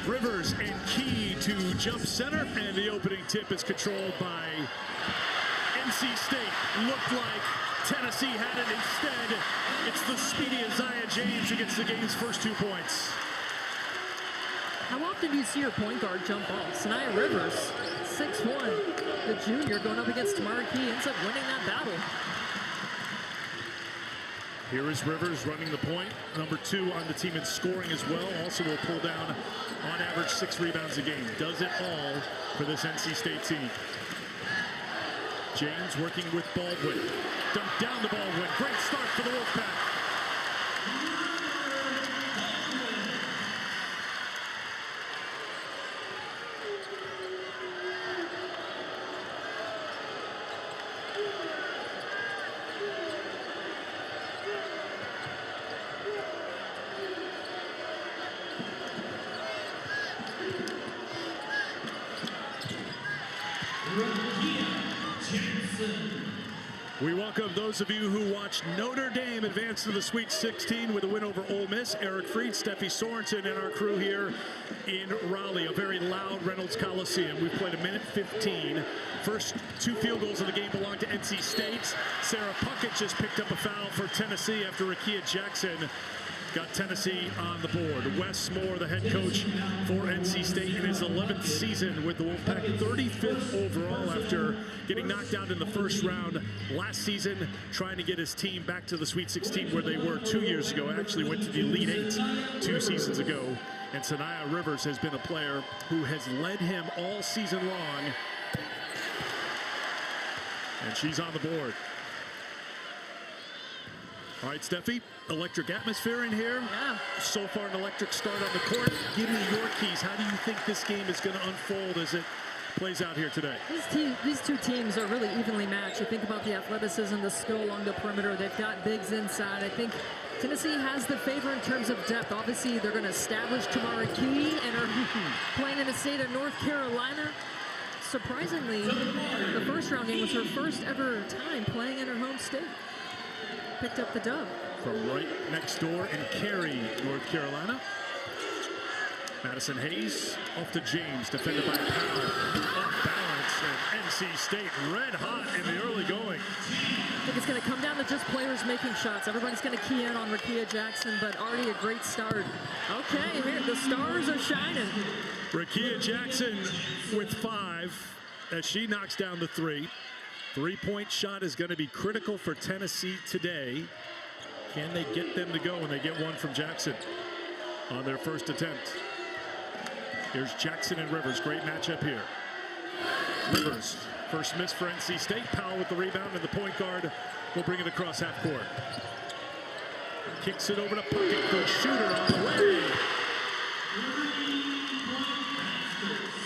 Rivers and Key to jump center, and the opening tip is controlled by NC State. Looked like Tennessee had it. Instead, it's the speedy Isaiah James who gets the game's first 2 points. How often do you see your point guard jump ball? Sanaya Rivers, 6'1", the junior, going up against Tamara Key, ends up winning that battle. Here is Rivers running the point, number 2 on the team in scoring as well. Also will pull down on average 6 rebounds a game. Does it all for this NC State team. James working with Baldwin. Dunk down to Baldwin. Great start for the Wolfpack. We welcome those of you who watched Notre Dame advance to the Sweet 16 with a win over Ole Miss. Eric Freed, Steffi Sorensen, and our crew here in Raleigh. A very loud Reynolds Coliseum. We've played 1:15. First 2 field goals of the game belong to NC State. Sarah Puckett just picked up a foul for Tennessee after Rakia Jackson got Tennessee on the board. Wes Moore, the head coach for NC State in his 11th season with the Wolfpack, 35th overall after getting knocked out in the first round last season, trying to get his team back to the Sweet 16 where they were 2 years ago. Actually went to the Elite 8 2 seasons ago. And Sanaya Rivers has been a player who has led him all season long. And she's on the board. All right, Steffi, electric atmosphere in here. Yeah. So far, an electric start on the court. Give me your keys. How do you think this game is going to unfold as it plays out here today? These 2 teams are really evenly matched. You think about the athleticism, the skill along the perimeter. They've got bigs inside. I think Tennessee has the favor in terms of depth. Obviously, they're going to establish Tamara Key and are playing in the state of North Carolina. Surprisingly, the first round game was her first ever time playing in her home state. Picked up the dub. From right next door in Cary, North Carolina. Madison Hayes off to James, defended by Powell. Off balance, and NC State red hot in the early going. I think it's going to come down to just players making shots. Everybody's going to key in on Rakia Jackson, but already a great start. Okay, man, the stars are shining. Rakia Jackson with 5 as she knocks down the 3. 3-point shot is going to be critical for Tennessee today. Can they get them to go when they get one from Jackson on their first attempt? Here's Jackson and Rivers. Great matchup here. Rivers, first miss for NC State. Powell with the rebound, and the point guard will bring it across half court. Kicks it over to Puckett for a shooter on the way.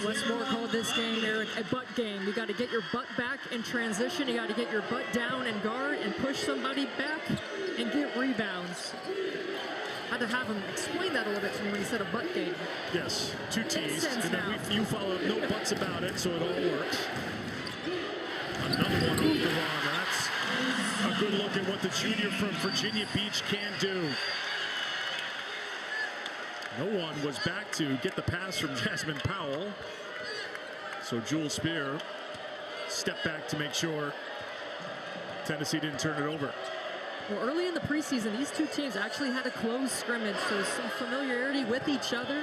Wes Moore called this game, Eric, a butt game. You got to get your butt back in transition. You got to get your butt down and guard and push somebody back and get rebounds. I had to have him explain that a little bit to me when he said a butt game. Yes, 2 T's, and then you follow up, no buts about it, so it all works. Another one off the run. That's a good look at what the junior from Virginia Beach can do. No one was back to get the pass from Jasmine Powell. So Jewel Spear stepped back to make sure Tennessee didn't turn it over. Well, early in the preseason, these 2 teams actually had a close scrimmage, so some familiarity with each other.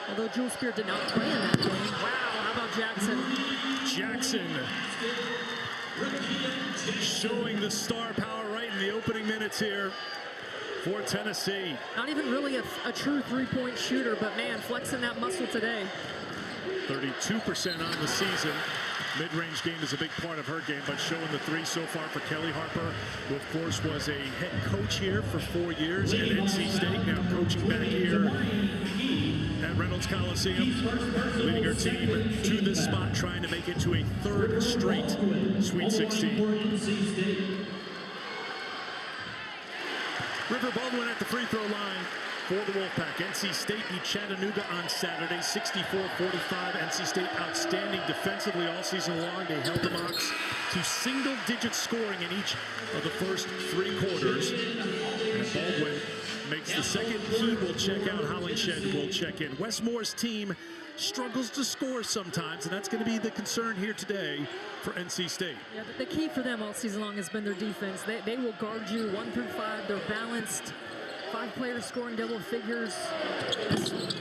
Although Jewel Spear did not play in that game. Wow, how about Jackson? Jackson showing the star power right in the opening minutes here for Tennessee. Not even really a true 3-point shooter, but man, flexing that muscle today. 32% on the season. Mid-range game is a big part of her game, but showing the 3 so far for Kelly Harper, who of course was a head coach here for 4 years at NC State, now coaching back here at Reynolds Coliseum, leading her team to this spot, trying to make it to a 3rd straight Sweet 16. River Baldwin at the free throw line for the Wolfpack. NC State beat Chattanooga on Saturday, 64-45. NC State outstanding defensively all season long. They held the Mocs to single-digit scoring in each of the first 3 quarters. And Baldwin makes the second. He will check out. Hollingshed will check in. Westmore's team struggles to score sometimes, and that's going to be the concern here today for NC State. Yeah, the key for them all season long has been their defense. They will guard you 1 through 5. They're balanced. 5 players scoring double figures.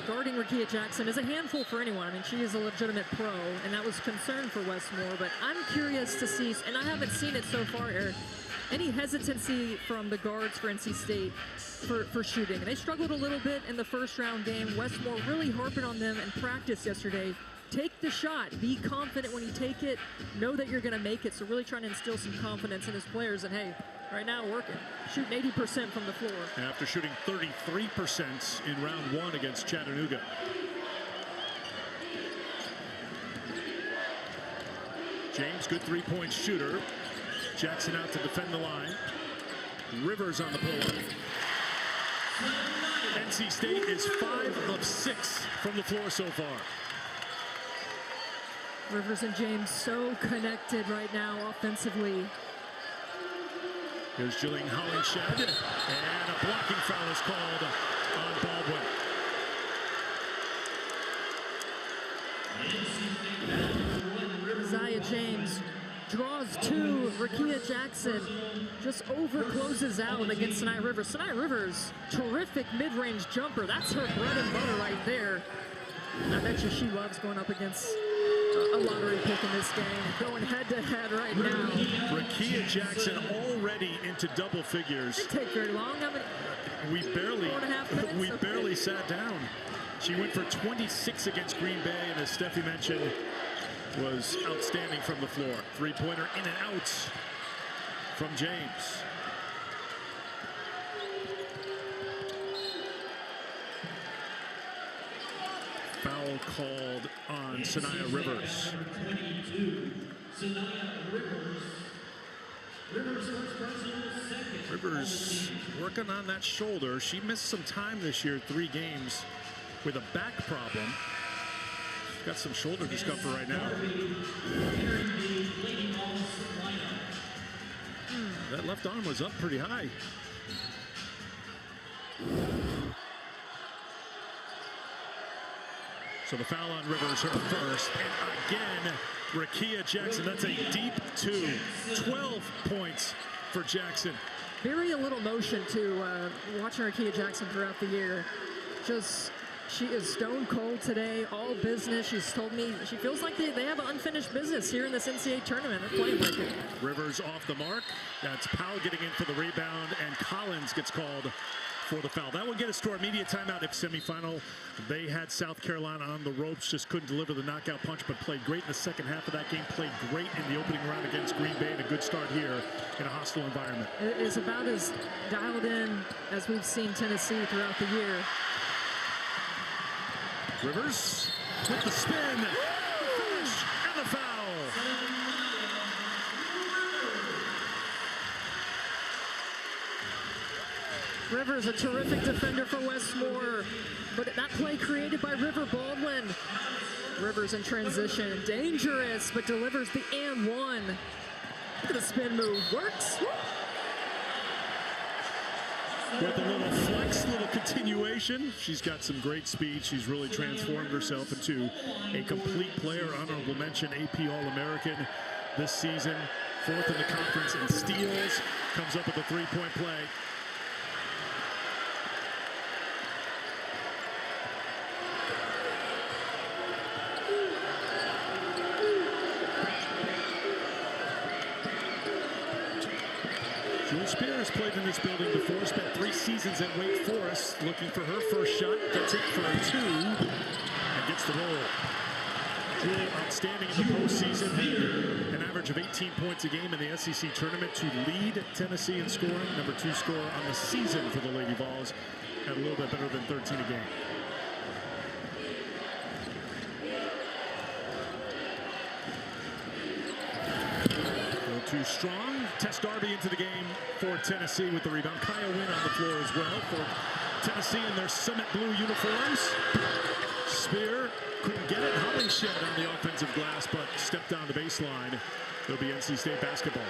Guarding Rakia Jackson is a handful for anyone. I mean, she is a legitimate pro, and that was concern for Westmore. But I'm curious to see, and I haven't seen it so far, Eric, any hesitancy from the guards for NC State for shooting. They struggled a little bit in the first round game. Westmore really harping on them in practice yesterday. Take the shot. Be confident when you take it. Know that you're going to make it. So really trying to instill some confidence in his players. And hey, right now working. Shooting 80% from the floor. After shooting 33% in round 1 against Chattanooga. James, good three-point shooter. Jackson out to defend the line. Rivers on the pull-up. NC State is 5 of 6 from the floor so far. Rivers and James so connected right now offensively. Here's Jillian Hollingshed, and a blocking foul is called on Baldwin. Isaiah James draws 2. Rakia Jackson just over-closes out against Sinai Rivers. Sinai Rivers, terrific mid-range jumper. That's her bread and butter right there. I bet you she loves going up against a lottery pick in this game. Going head-to-head right now. Rakia Jackson already into double figures. Didn't take very long. We barely, 4.5 minutes? we barely sat down. She went for 26 against Green Bay, and as Steffi mentioned, was outstanding from the floor. Three-pointer in and out from James. Foul called on Sanaya Rivers. Rivers working on that shoulder. She missed some time this year, 3 games, with a back problem. She's got some shoulder discomfort right now. That left arm was up pretty high. So the foul on Rivers, her first. And again, Rakia Jackson, that's a deep 2. 12 points for Jackson. Very little motion to watching Rakia Jackson throughout the year. She is stone cold today, all business. She's told me she feels like they have unfinished business here in this NCAA tournament. They're playing like it. Rivers off the mark. That's Powell getting in for the rebound, and Collins gets called for the foul. That will get us to our immediate timeout. If semifinal, they had South Carolina on the ropes, just couldn't deliver the knockout punch, but played great in the second half of that game, played great in the opening round against Green Bay, and a good start here in a hostile environment. It is about as dialed in as we've seen Tennessee throughout the year. Rivers with the spin, finish, and the foul. Rivers, a terrific defender for Westmore, but that play created by River Baldwin. Rivers in transition, dangerous, but delivers the and one. Look at the spin move, works. With a little flex, little continuation. She's got some great speed. She's really transformed herself into a complete player. Honorable mention, AP All-American this season. 4th in the conference in steals. Comes up with a 3-point play. Jewel Spears played in this building before, spent 3 seasons at Wake Forest, looking for her first shot, gets it for a 2, and gets the roll. Jewel outstanding in the postseason, an average of 18 points a game in the SEC tournament to lead Tennessee in scoring, number 2 scorer on the season for the Lady Vols, at a little bit better than 13 a game. Too strong. Tess Darby into the game for Tennessee with the rebound. Kaya Wynn on the floor as well for Tennessee in their Summit Blue uniforms. Spear couldn't get it. Hollingshed on the offensive glass, but stepped down the baseline. It'll be NC State basketball.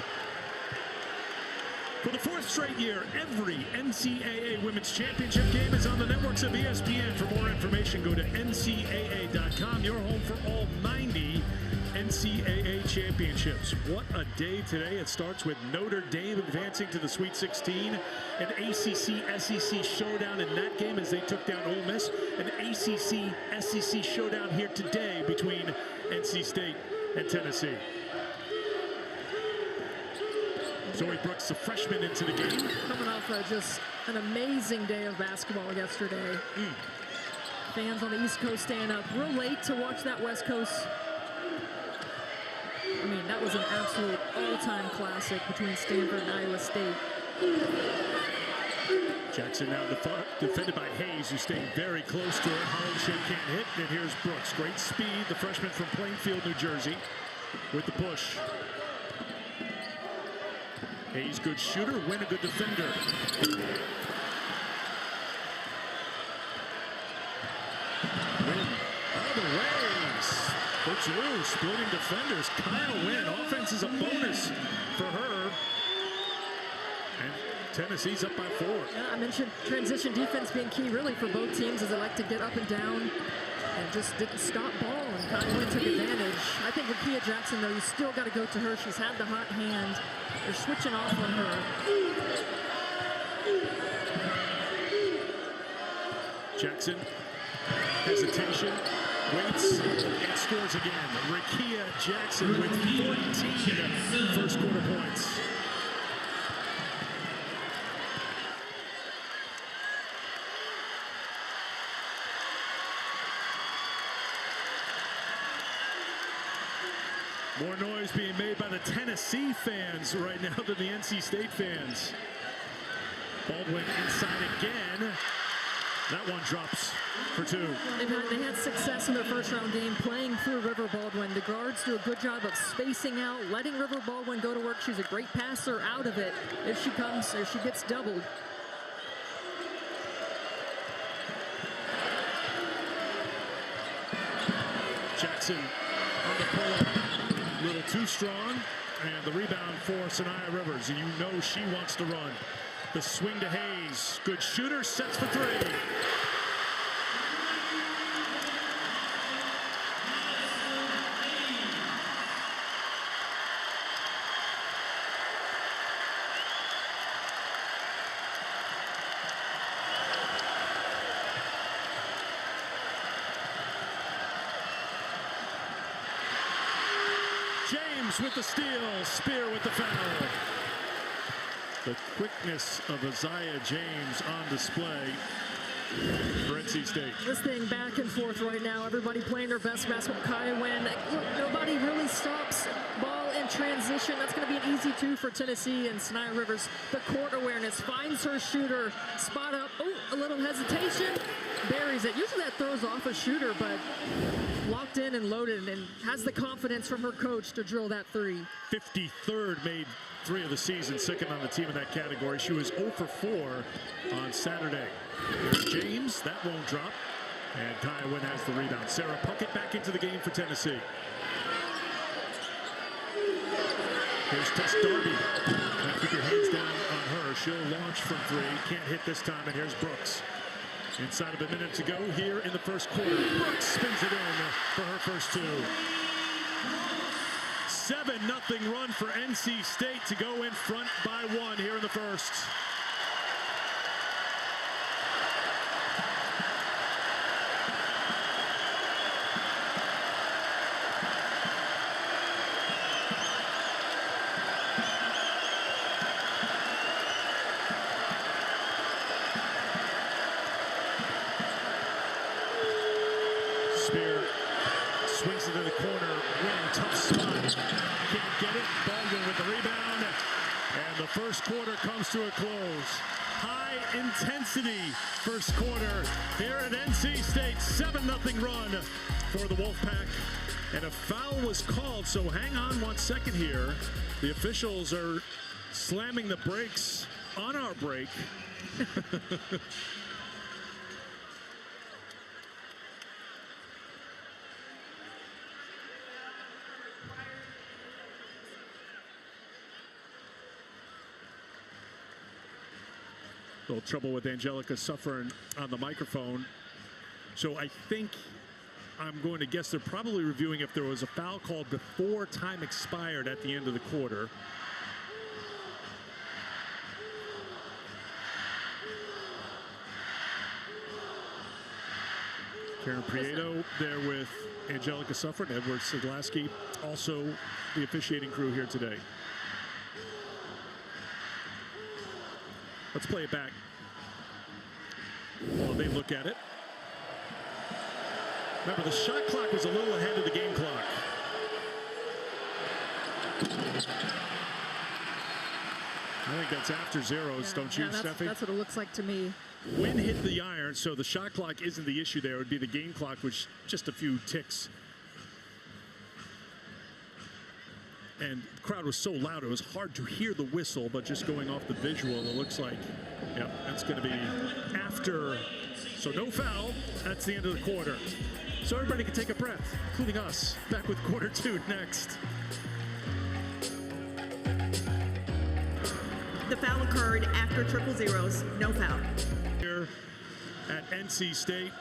For the fourth straight year, every NCAA Women's Championship game is on the networks of ESPN. For more information, go to ncaa.com, your home for all 90 NCAA championships. What a day today. It starts with Notre Dame advancing to the Sweet 16. An ACC-SEC showdown in that game as they took down Ole Miss. An ACC-SEC showdown here today between NC State and Tennessee. Zoe Brooks, the freshman, into the game. Coming off just an amazing day of basketball yesterday. Fans on the East Coast staying up real late to watch that West Coast. I mean, that was an absolute all-time classic between Stanford and Iowa State. Jackson now defended by Hayes, who's staying very close to it. Holland Shea can't hit, and here's Brooks. Great speed, the freshman from Plainfield, New Jersey, with the push. Hayes, good shooter, Wynn, a good defender. Wynn out of the way. Through, splitting defenders. Kyle Wynn, offense is a bonus for her. And Tennessee's up by 4. Yeah, I mentioned transition defense being key really for both teams as they like to get up and down and just didn't stop ball, and Kyle Wynn took advantage. I think with Kia Jackson, though, you still got to go to her. She's had the hot hand. They're switching off on her. Jackson, hesitation, waits, and scores again. Rikia Jackson with 14 first quarter points. More noise being made by the Tennessee fans right now than the NC State fans. Baldwin inside again. That one drops for 2. They had success in their first round game playing through River Baldwin. The guards do a good job of spacing out, letting River Baldwin go to work. She's a great passer out of it if she gets doubled. Jackson on the pull-up. A little too strong, and the rebound for Sanaya Rivers, and you know she wants to run. The swing to Hayes, good shooter, sets for 3. James with the steal, Spear with the foul. The quickness of Isaiah James on display for NC State. This thing back and forth right now. Everybody playing their best basketball. Kaya Wynn. Look, nobody really stops ball in transition. That's going to be an easy 2 for Tennessee. And Sanaya Rivers, the court awareness, finds her shooter, spot up. Oh, a little hesitation, buries it. Usually that throws off a shooter, but locked in and loaded, and has the confidence from her coach to drill that 3. 53rd made 3 of the season, second on the team in that category. She was 0 for 4 on Saturday. There's James, that won't drop. And Kaya Wynn has the rebound. Sarah Puckett back into the game for Tennessee. Here's Tess Darby. Keep your hands down on her. She'll launch from 3. Can't hit this time, and here's Brooks. Inside of a minute to go here in the first quarter. Brooks spins it in for her first 2. 7-0 run for NC State to go in front by 1 here in the first. Spear swings it to the corner. Wynn, tough spot. Can't get it. Baldwin with the rebound. And the first quarter comes to a close. High intensity first quarter here at NC State. 7-0 run for the Wolfpack. And a foul was called, so hang on 1 second here. The officials are slamming the brakes on our break. little trouble with Angelica suffering on the microphone. So I think I'm going to guess they're probably reviewing if there was a foul called before time expired at the end of the quarter. Karen Prieto there with Angelica Suffren, Edward Sidlaski, also the officiating crew here today. Let's play it back while they look at it. Remember, the shot clock was a little ahead of the game clock. I think that's after zeros, don't you, Steffi? That's what it looks like to me. Wind hit the iron, so the shot clock isn't the issue there. It would be the game clock, which just a few ticks. And the crowd was so loud, it was hard to hear the whistle, but just going off the visual, it looks like, yeah, that's going to be after. So no foul. That's the end of the quarter. So everybody can take a breath, including us. Back with quarter two next. The foul occurred after triple zeros. No foul. Here at NC State,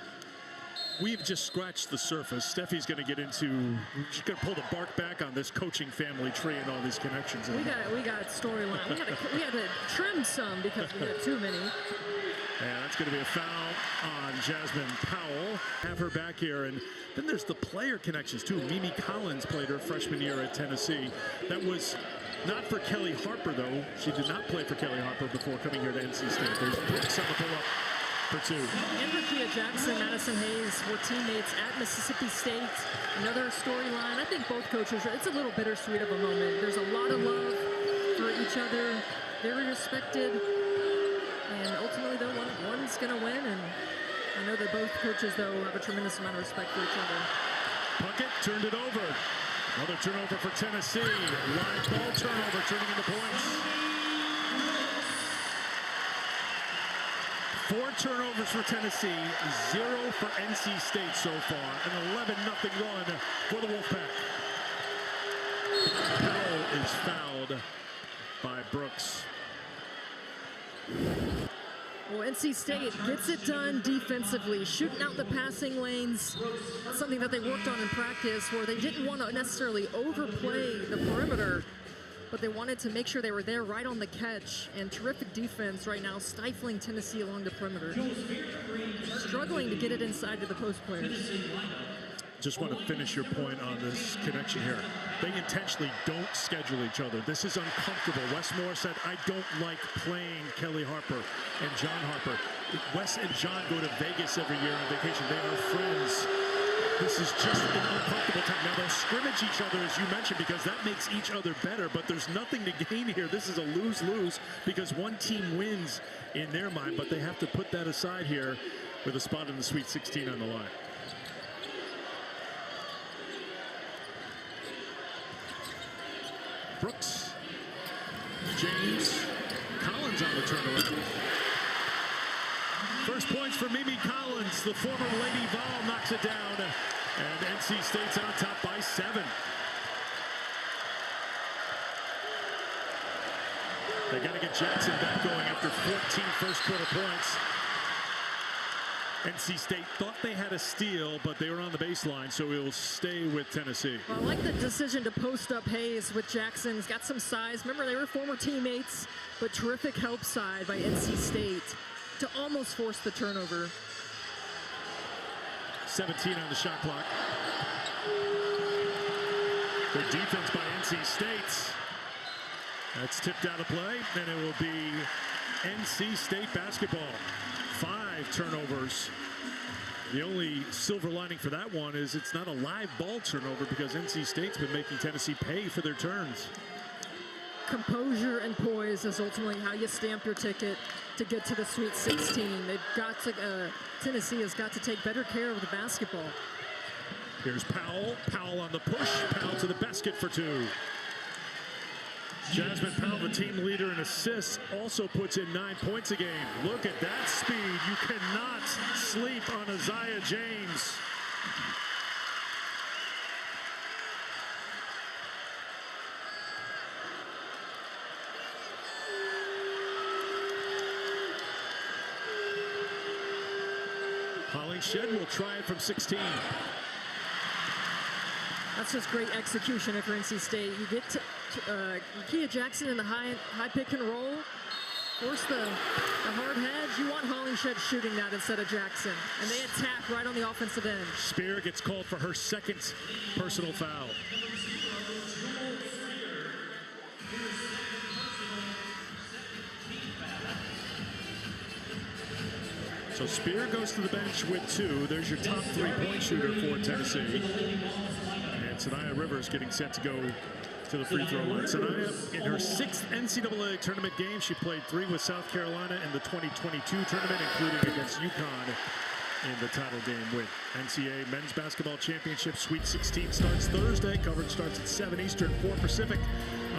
we've just scratched the surface. Steffi's going to get into, she's going to pull the bark back on this coaching family tree and all these connections. We got storyline. We had to trim some because we had too many. And that's going to be a foul on Jasmine Powell. Have her back here. And then there's the player connections, too. Mimi Collins played her freshman year at Tennessee. That was not for Kelly Harper, though. She did not play for Kelly Harper before coming here to NC State. There's Brooks on the pull-up for two. And Rakia Jackson, Madison Hayes were teammates at Mississippi State. Another storyline. I think both coaches, it's a little bittersweet of a moment. There's a lot of love for each other. Very respected. And ultimately, though, one's going to win. And I know that both coaches, though, have a tremendous amount of respect for each other. Puckett turned it over. Another turnover for Tennessee. Live ball turnover turning into points. 4 turnovers for Tennessee, 0 for NC State so far. An 11-0 run for the Wolfpack. Powell is fouled by Brooks. Well, NC State gets it done defensively, shooting out the passing lanes. That's something that they worked on in practice, where they didn't want to necessarily overplay the perimeter, but they wanted to make sure they were there right on the catch. And terrific defense right now, stifling Tennessee along the perimeter. Struggling to get it inside to the post players. Just want to finish your point on this connection here. They intentionally don't schedule each other. This is uncomfortable. Wes Moore said, I don't like playing Kelly Harper and John Harper. Wes and John go to Vegas every year on vacation. They are friends. This is just an uncomfortable time. Now, they'll scrimmage each other, as you mentioned, because that makes each other better, but there's nothing to gain here. This is a lose-lose because one team wins in their mind, but they have to put that aside here with a spot in the Sweet 16 on the line. Brooks, James, Collins on the turnaround. First points for Mimi Collins. The former Lady Vol knocks it down, and NC State's on top by 7. They got to get Jackson back going after 14 first quarter points. NC State thought they had a steal, but they were on the baseline, so we'll stay with Tennessee. Well, I like the decision to post up Hayes with Jackson. He's got some size. Remember, they were former teammates, but terrific help side by NC State to almost force the turnover. 17 on the shot clock. Good defense by NC State. That's tipped out of play, and it will be NC State basketball. 5 turnovers. The only silver lining for that one is it's not a live ball turnover because NC State's been making Tennessee pay for their turns. Composure and poise is ultimately how you stamp your ticket to get to the Sweet 16. They've got to, Tennessee has got to take better care of the basketball. Here's Powell. Powell on the push. Powell to the basket for 2. Jasmine Powell, the team leader in assists, also puts in 9 points a game. Look at that speed. You cannot sleep on Isaiah James. Hollingshed will try it from 16. That's just great execution for NC State. You get to Kia Jackson in the high pick and roll. Force the hard hedge. You want Hollingshed shooting that instead of Jackson. And they attack right on the offensive end. Spear gets called for her second personal foul. So Spear goes to the bench with 2. There's your top 3-point shooter for Tennessee. And Sanaya Rivers getting set to go to the free throw line. Sanaya, in her 6th NCAA tournament game, she played 3 with South Carolina in the 2022 tournament, including against UConn in the title game win. NCAA Men's Basketball Championship Sweet 16 starts Thursday. Coverage starts at 7 Eastern, 4 Pacific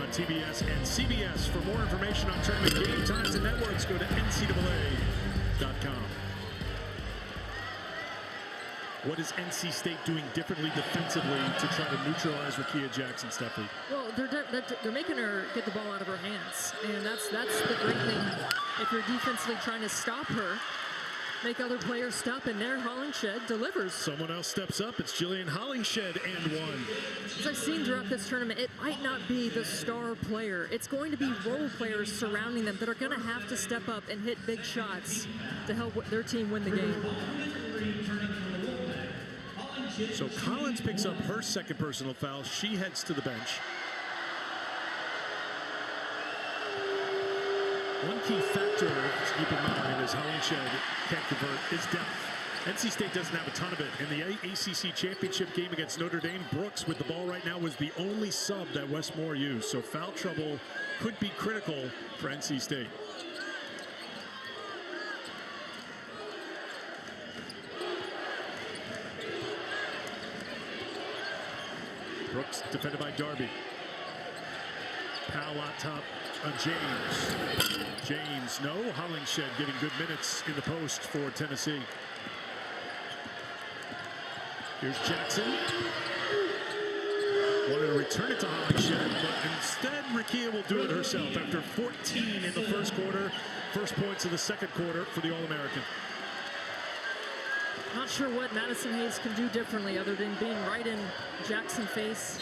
on TBS and CBS. For more information on tournament game times and networks, go to ncaa.com. What is NC State doing differently defensively to try to neutralize Rakia Jackson, Steffi? Well, they're making her get the ball out of her hands, and that's the great thing. If you're defensively trying to stop her, make other players stop, and there Hollingshed delivers. Someone else steps up. It's Jillian Hollingshed and 1. As I've seen throughout this tournament, it might not be the star player. It's going to be role players surrounding them that are going to have to step up and hit big shots to help their team win the game. So Collins picks up her second personal foul. She heads to the bench. One key factor to keep in mind as Hollingshed can't convert is depth. NC State doesn't have a ton of it. In the ACC championship game against Notre Dame, Brooks with the ball right now was the only sub that Westmore used. So foul trouble could be critical for NC State. Brooks defended by Darby. Powell on top on James. James, no. Hollingshed getting good minutes in the post for Tennessee. Here's Jackson. Wanted to return it to Hollingshed, but instead Rakia will do it herself after 14 in the first quarter. First points of the second quarter for the All-American. Not sure what Madison Hayes can do differently other than being right in Jackson's face.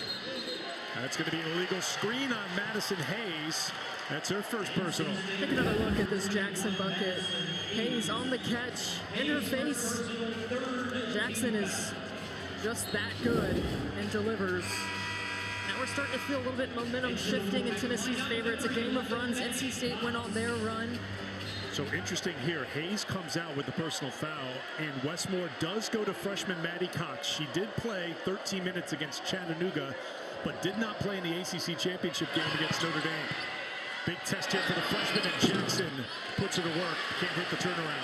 That's going to be an illegal screen on Madison Hayes. That's her first personal. Take another look at this Jackson bucket. Hayes on the catch, in her face. Jackson is just that good and delivers. Now we're starting to feel a little bit momentum shifting in Tennessee's favor. It's a game of runs. NC State went on their run. So interesting here, Hayes comes out with the personal foul, and Westmore does go to freshman Maddie Cox. She did play 13 minutes against Chattanooga, but did not play in the ACC championship game against Notre Dame. Big test here for the freshman, and Jackson puts her to work. Can't hit the turnaround.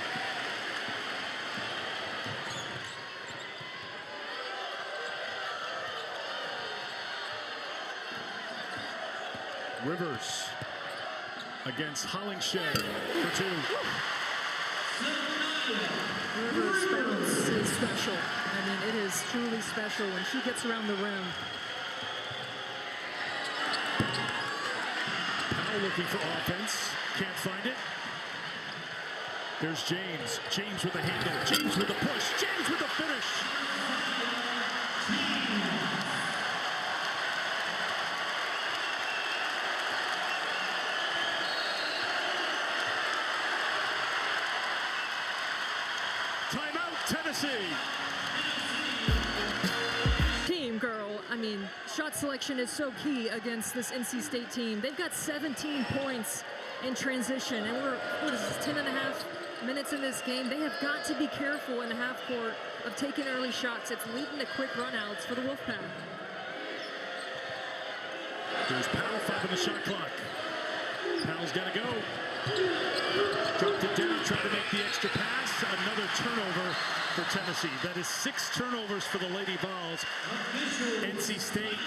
Rivers against Hollingshed for 2. Rivers' bounce is special. I mean, it is truly special when she gets around the rim. Powell looking for offense. Can't find it. There's James. James with a handle. James with a push. James with a finish. Timeout, Tennessee. Team girl, I mean, shot selection is so key against this NC State team. They've got 17 points in transition, and we're, what is this, 10 and a half minutes in this game. They have got to be careful in the half court of taking early shots. It's leading to quick runouts for the Wolfpack. There's Powell, 5 on the shot clock. Powell's got to go. Dropped it down, tried to make the extra pass. Another turnover for Tennessee. That is 6 turnovers for the Lady Vols. NC State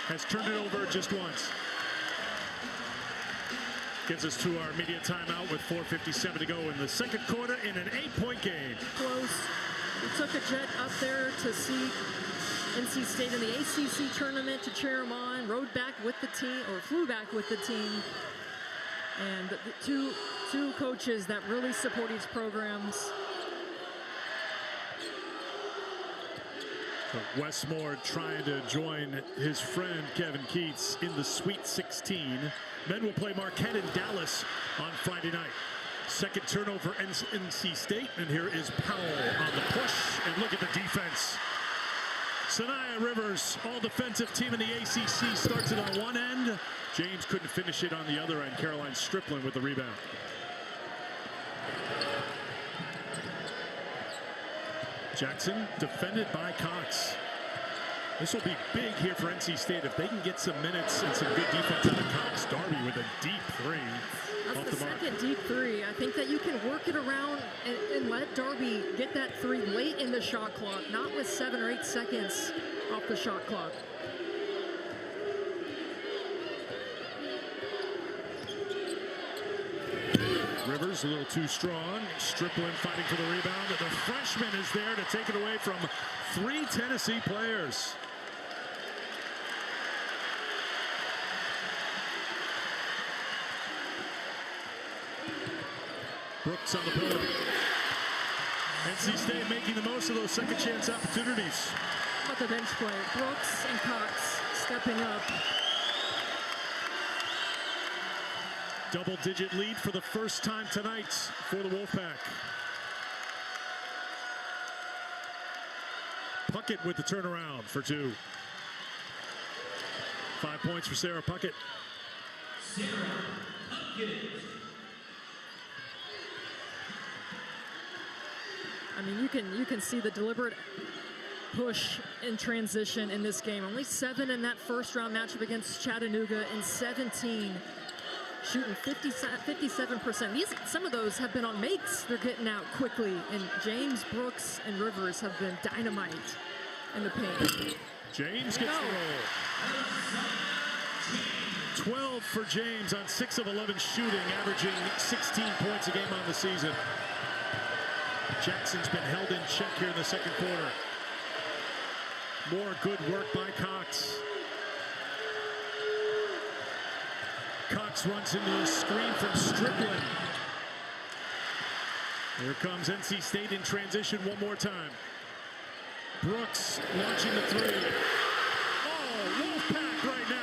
has turned it over just once. Gets us to our media timeout with 4:57 to go in the second quarter in an 8-point game. Close. We took a jet up there to see NC State in the ACC tournament to cheer them on. Rode back with the team, or flew back with the team. And the two coaches that really support these programs. Westmore trying to join his friend Kevin Keats in the Sweet 16. Men will play Marquette in Dallas on Friday night. Second turnover NC State, and here is Powell on the push, and look at the defense. Sanaya Rivers, all defensive team in the ACC, starts it on one end. James couldn't finish it on the other end. Caroline Strickland with the rebound. Jackson defended by Cox. This will be big here for NC State if they can get some minutes and some good defense out of Cox. Darby with a deep three. That's the second deep three. I think that you can work it around and let Darby get that three late in the shot clock, not with 7 or 8 seconds off the shot clock. Rivers a little too strong. Strickland fighting for the rebound. The freshman is there to take it away from 3 Tennessee players. Brooks on the pillar. NC State making the most of those second chance opportunities. How about the bench play? Brooks and Cox stepping up. Double-digit lead for the first time tonight for the Wolfpack. Puckett with the turnaround for 2. 5 points for Sarah Puckett. Sarah Puckett. I mean, you can see the deliberate push in transition in this game. Only 7 in that first round matchup against Chattanooga, and 17 shooting 57%. Some of those have been on makes. They're getting out quickly, and James, Brooks, and Rivers have been dynamite in the paint. James gets the roll. 12 for James on 6 of 11 shooting, averaging 16 points a game on the season. Jackson's been held in check here in the second quarter. More good work by Cox. Cox runs into a screen from Strickland. Here comes NC State in transition one more time. Brooks launching the three. Oh, Wolfpack right now.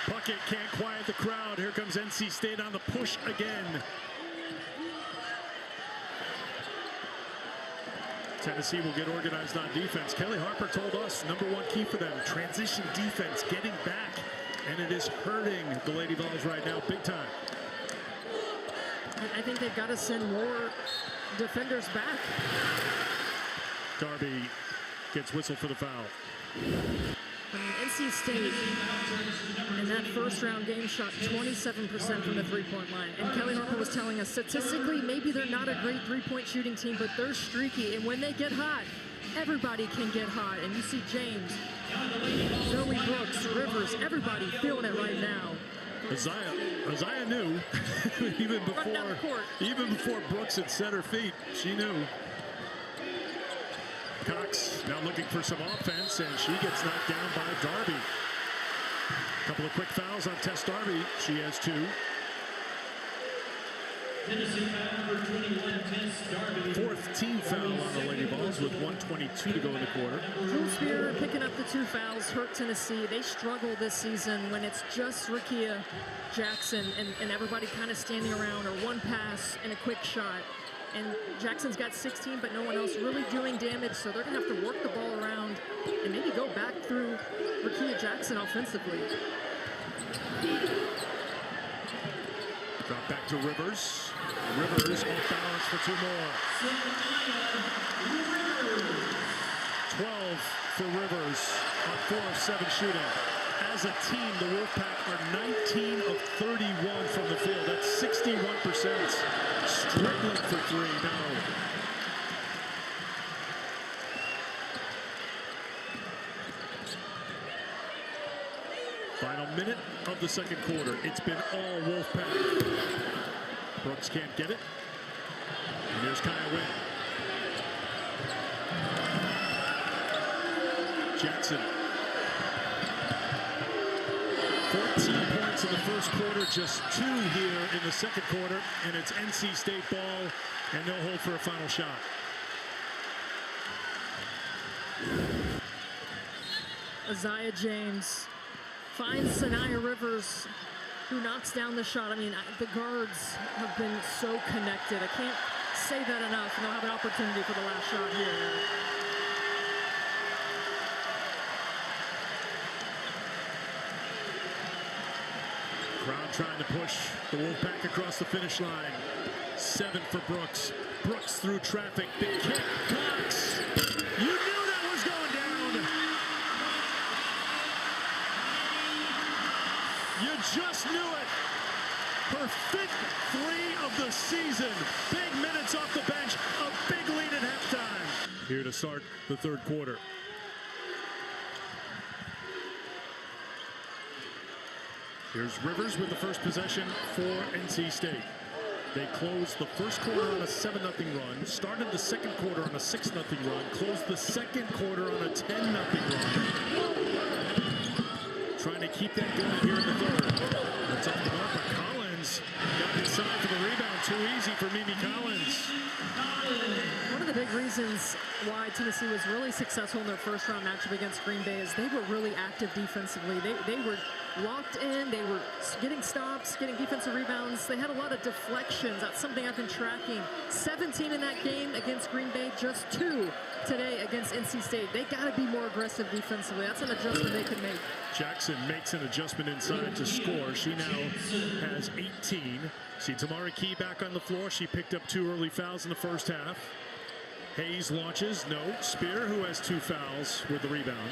Puckett can't quiet the crowd. Here comes NC State on the push again. Tennessee will get organized on defense. Kelly Harper told us #1 key for them, transition defense, getting back. And it is hurting the Lady Vols right now big time. I think they've got to send more defenders back. Darby gets whistled for the foul. I mean, NC State in that first round game shot 27% from the three-point line. And Kelly Harper was telling us statistically maybe they're not a great three-point shooting team, but they're streaky. And when they get hot, everybody can get hot. And you see James, Zoe Brooks, Rivers, everybody feeling it right now. Isaiah knew even before Brooks had set her feet, she knew. Cox now looking for some offense, and she gets knocked down by Darby. A couple of quick fouls on Tess Darby. She has 2. Tennessee foul number 21, Tess Darby. 4th team foul on the Lady Vols with 1:22 to go in the quarter. Drew Spear picking up the 2 fouls hurt Tennessee. They struggle this season when it's just Rikia Jackson and everybody kind of standing around, or one pass and a quick shot. And Jackson's got 16, but no one else really doing damage, so they're going to have to work the ball around and maybe go back through Rikia Jackson offensively. Drop back to Rivers. Rivers off balance for 2 more. 12 for Rivers on 4 of 7 shooting. As a team, the Wolfpack are 19 of 31 from the field. That's 61%. Strickland for 3 now. Final minute of the second quarter. It's been all Wolfpack. Brooks can't get it. And here's Kaya Wynn. Jackson. 14 points in the first quarter, just 2 here in the second quarter, and it's NC State ball, and they'll hold for a final shot. Isaiah James finds Sanaya Rivers, who knocks down the shot. I mean, the guards have been so connected. I can't say that enough, and they'll have an opportunity for the last shot here. Brown trying to push the Wolfpack across the finish line. 7 for Brooks. Brooks through traffic. Big kick. Cox. You knew that was going down. You just knew it. Her 5th 3 of the season. Big minutes off the bench. A big lead at halftime. Here to start the third quarter. Here's Rivers with the first possession for NC State. They closed the first quarter on a 7-0 run, started the second quarter on a 6-0 run, closed the second quarter on a 10-0 run. Trying to keep that going here in the third. That's off the mark, but Collins got inside for the rebound. Too easy for Mimi Collins. One of the big reasons why Tennessee was really successful in their first round matchup against Green Bay is they were really active defensively. They were locked in, they were getting stops, getting defensive rebounds. They had a lot of deflections. That's something I've been tracking. 17 in that game against Green Bay, just 2 today against NC State. They got to be more aggressive defensively. That's an adjustment they can make. Jackson makes an adjustment inside to score. She now has 18. See Tamari Key back on the floor. She picked up 2 early fouls in the first half. Hayes launches. No. Spear, who has 2 fouls with the rebound.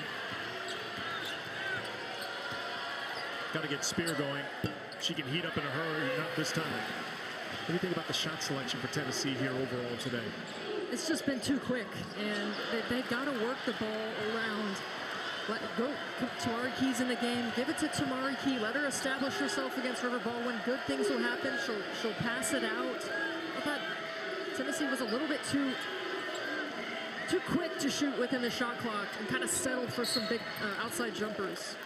Got to get Spear going. She can heat up in a hurry. Not this time. What do you think about the shot selection for Tennessee here overall today? It's just been too quick, and they've got to work the ball around. Go, Tamari Key's in the game. Give it to Tamari Key. Let her establish herself against River Baldwin. Good things will happen. She'll pass it out. I thought Tennessee was a little bit too quick to shoot within the shot clock and kind of settled for some big outside jumpers.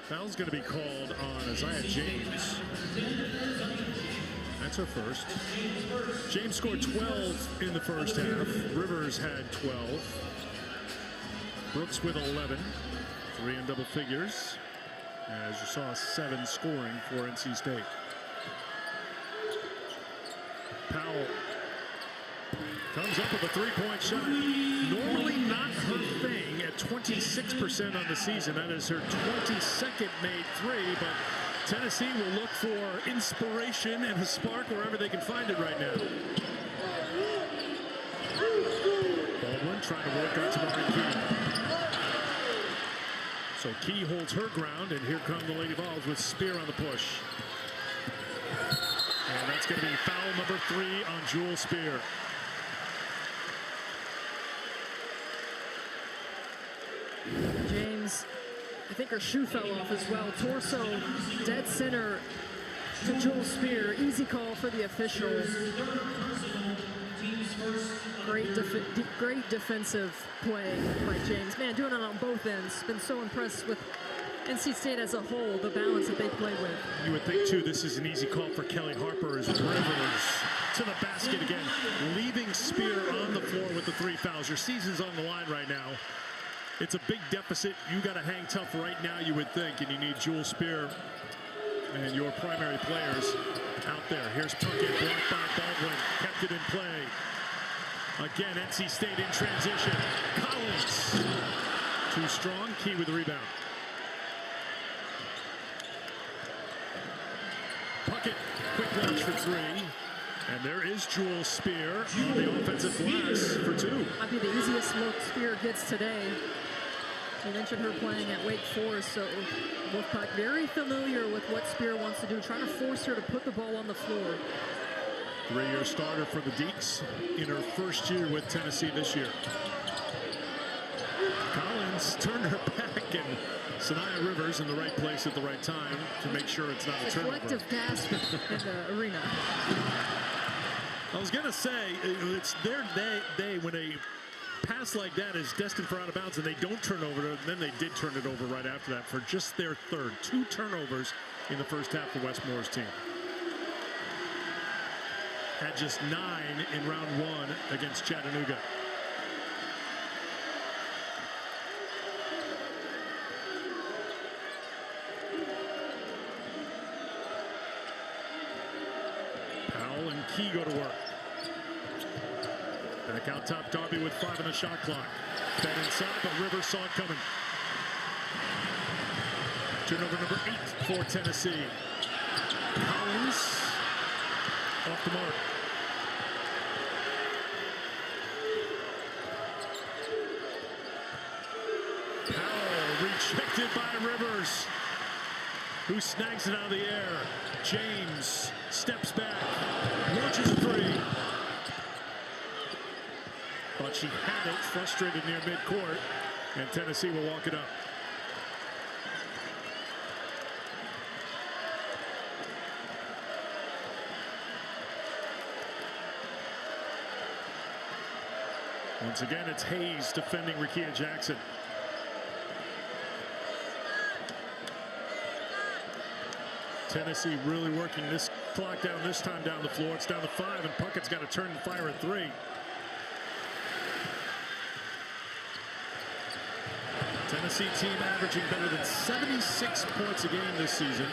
Foul's going to be called on Isaiah James. That's her first. James scored 12 in the first half. Rivers had 12. Brooks with 11. 3 in double figures. As you saw, 7 scoring for NC State. Powell comes up with a 3-point shot. Normally not her thing at 26% on the season. That is her 22nd made 3, but Tennessee will look for inspiration and a spark wherever they can find it right now. Baldwin trying to work on Tamari Key. So Key holds her ground, and here come the Lady Vols with Spear on the push. And that's going to be foul number 3 on Jewel Spear. James, I think her shoe fell off as well. Torso, dead center to Jewel Spear. Easy call for the official. Great defensive play by James. Man, doing it on both ends. Been so impressed with NC State as a whole, the balance that they play with. You would think, too, this is an easy call for Kelly Harper as Rivers to the basket again, leaving Spear on the floor with the 3 fouls. Your season's on the line right now. It's a big deficit. You got to hang tough right now, you would think, and you need Jewel Spear and your primary players out there. Here's Puckett, blocked by Baldwin, kept it in play. Again, NC State in transition. Collins, too strong. Key with the rebound. Puckett, quick launch for 3. And there is Jewel Spear on the offensive glass for 2. Might be the easiest look Spear gets today. You mentioned her playing at Wake Forest, so Wolfpack very familiar with what Spear wants to do, trying to force her to put the ball on the floor. 3-year starter for the Deeks in her first year with Tennessee this year. Collins turned her back, and Sanaya Rivers in the right place at the right time to make sure it's not a turnover. Collective gasp in the arena. A I was going to say, it's their day when a pass like that is destined for out of bounds and they don't turn over, and then they did turn it over right after that for just their third. 2 turnovers in the first half for Wes Moore's team. Had just 9 in round 1 against Chattanooga. Powell and Key go to work. Back out top, Darby with 5 on the shot clock. Fed inside, but Rivers saw it coming. Turnover number 8 for Tennessee. Collins off the mark. Powell rejected by Rivers, who snags it out of the air. James steps back, launches a 3. But she had it, frustrated near midcourt, and Tennessee will walk it up. Once again, it's Hayes defending Rickea Jackson. Tennessee really working this clock down this time down the floor. It's down to 5, and Puckett's got to turn and fire a 3. Tennessee team averaging better than 76 points a game this season.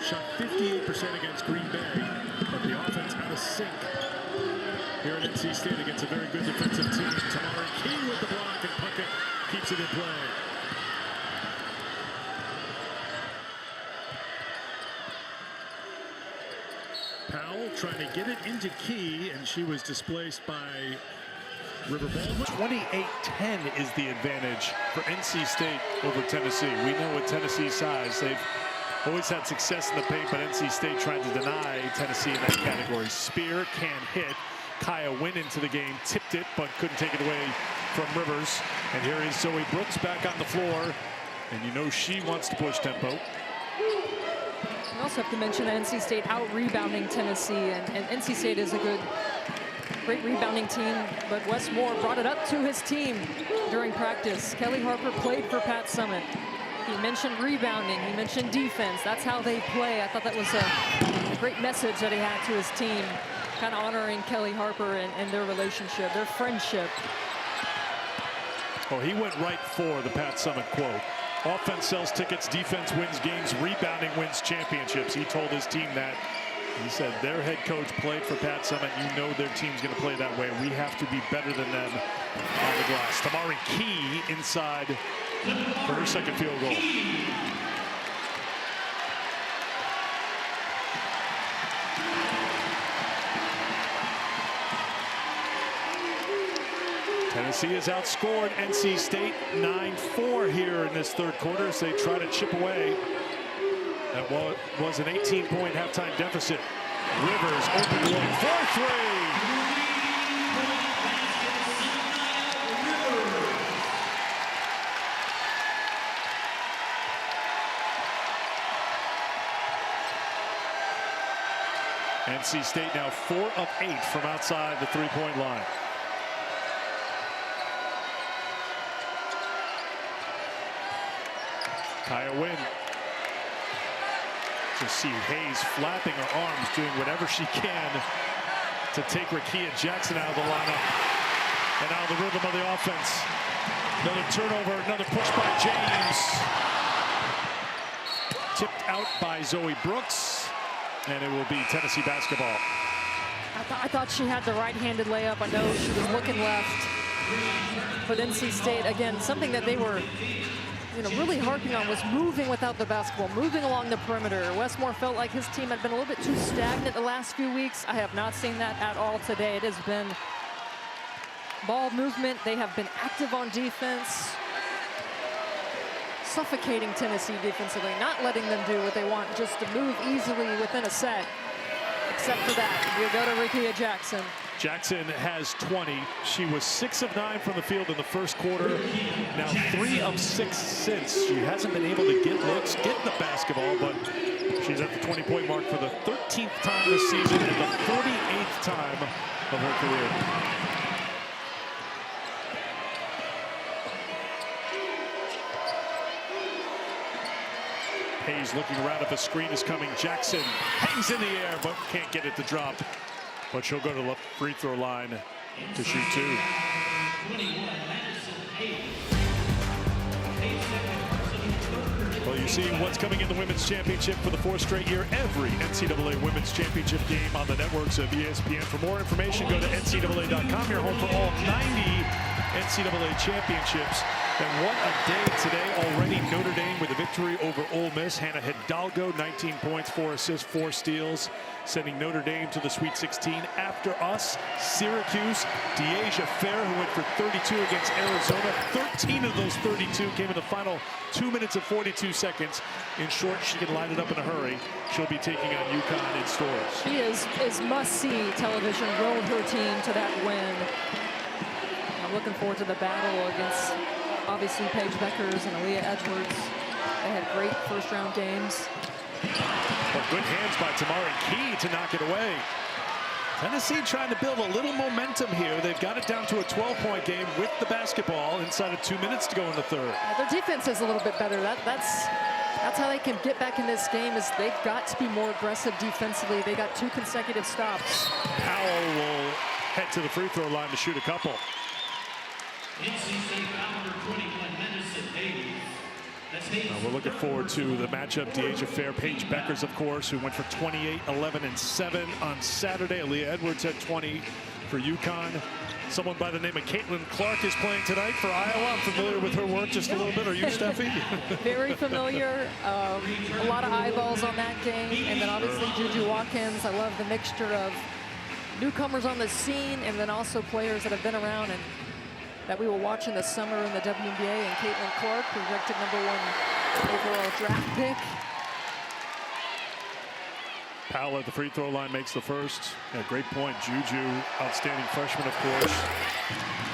Shot 58% against Green Bay, but the offense out of sync here at NC State against a very good defensive team. Tamara Key with the block, and Puckett keeps it in play. Powell trying to get it into Key, and she was displaced by River Baldwin. 28-10 is the advantage for NC State over Tennessee. We know with Tennessee's size, they've always had success in the paint, but NC State trying to deny Tennessee in that category. Spear can't hit. Kaya went into the game, tipped it, but couldn't take it away from Rivers. And here is Zoe Brooks back on the floor, and you know she wants to push tempo. We also have to mention that NC State out-rebounding Tennessee, and NC State is a great rebounding team, but Wes Moore brought it up to his team during practice. Kelly Harper played for Pat Summitt. He mentioned rebounding, he mentioned defense. That's how they play. I thought that was a great message that he had to his team, kind of honoring Kelly Harper and their relationship, their friendship. Well, he went right for the Pat Summitt quote. Offense sells tickets, defense wins games, rebounding wins championships. He told his team that. He said their head coach played for Pat Summitt. You know their team's going to play that way. We have to be better than them on the glass. Tamari Key inside for her second field goal. Tennessee has outscored NC State 9-4 here in this third quarter as they try to chip away at what was an 18-point halftime deficit. Rivers open look for 3. NC State now 4 of 8 from outside the 3-point line. Kaya Wynn. Just see Hayes flapping her arms, doing whatever she can to take Rickea Jackson out of the lineup and out of the rhythm of the offense. Another turnover, another push by James. Tipped out by Zoe Brooks, and it will be Tennessee basketball. I thought she had the right-handed layup. I know she was looking left. But NC State, again, something that they were really harping on was moving without the basketball, moving along the perimeter. Wes Moore felt like his team had been a little bit too stagnant the last few weeks. I have not seen that at all today. It has been ball movement. They have been active on defense, suffocating Tennessee defensively, not letting them do what they want, just to move easily within a set. Except for that, we go to Rickea Jackson. Jackson has 20. She was 6 of 9 from the field in the first quarter. Now 3 of 6 since. She hasn't been able to get looks, get the basketball, but she's at the 20-point mark for the 13th time this season and the 48th time of her career. Hayes looking around if a screen is coming. Jackson hangs in the air, but can't get it to drop. But she'll go to the free throw line to shoot 2. Well, you see what's coming in the Women's Championship for the 4th straight year. Every NCAA Women's Championship game on the networks of ESPN. For more information, go to NCAA.com. Your home for all 90 NCAA championships. And what a day today already. Notre Dame with a victory over Ole Miss. Hannah Hidalgo, 19 points, 4 assists, 4 steals, sending Notre Dame to the Sweet 16. After us, Syracuse, Deasia Fair, who went for 32 against Arizona. 13 of those 32 came in the final 2 minutes and 42 seconds. In short, she can line it up in a hurry. She'll be taking on UConn in stores. She is must-see television, rode her team to that win. I'm looking forward to the battle against, obviously, Paige Beckers and Aaliyah Edwards. They had great first-round games. But good hands by Tamari Key to knock it away. Tennessee trying to build a little momentum here. They've got it down to a 12-point game with the basketball inside of 2 minutes to go in the third. Yeah, their defense is a little bit better. That's how they can get back in this game, is they've got to be more aggressive defensively. They got 2 consecutive stops. Powell will head to the free throw line to shoot a couple. NC State foul number 21, Madison Hayes. That's Hayes. We're looking forward to the matchup. Deasia Fair, Paige Beckers, of course, who went for 28, 11, and 7 on Saturday. Aaliyah Edwards had 20 for UConn. Someone by the name of Caitlin Clark is playing tonight for Iowa. I'm familiar with her work just a little bit. Are you, Steffi? Very familiar. A lot of eyeballs on that game. And then obviously Juju Watkins. I love the mixture of newcomers on the scene and then also players that have been around and that we will watch in the summer in the WNBA. And Caitlin Clark, projected #1 overall draft pick. Powell at the free throw line makes the first. Yeah, great point. Juju, outstanding freshman, of course.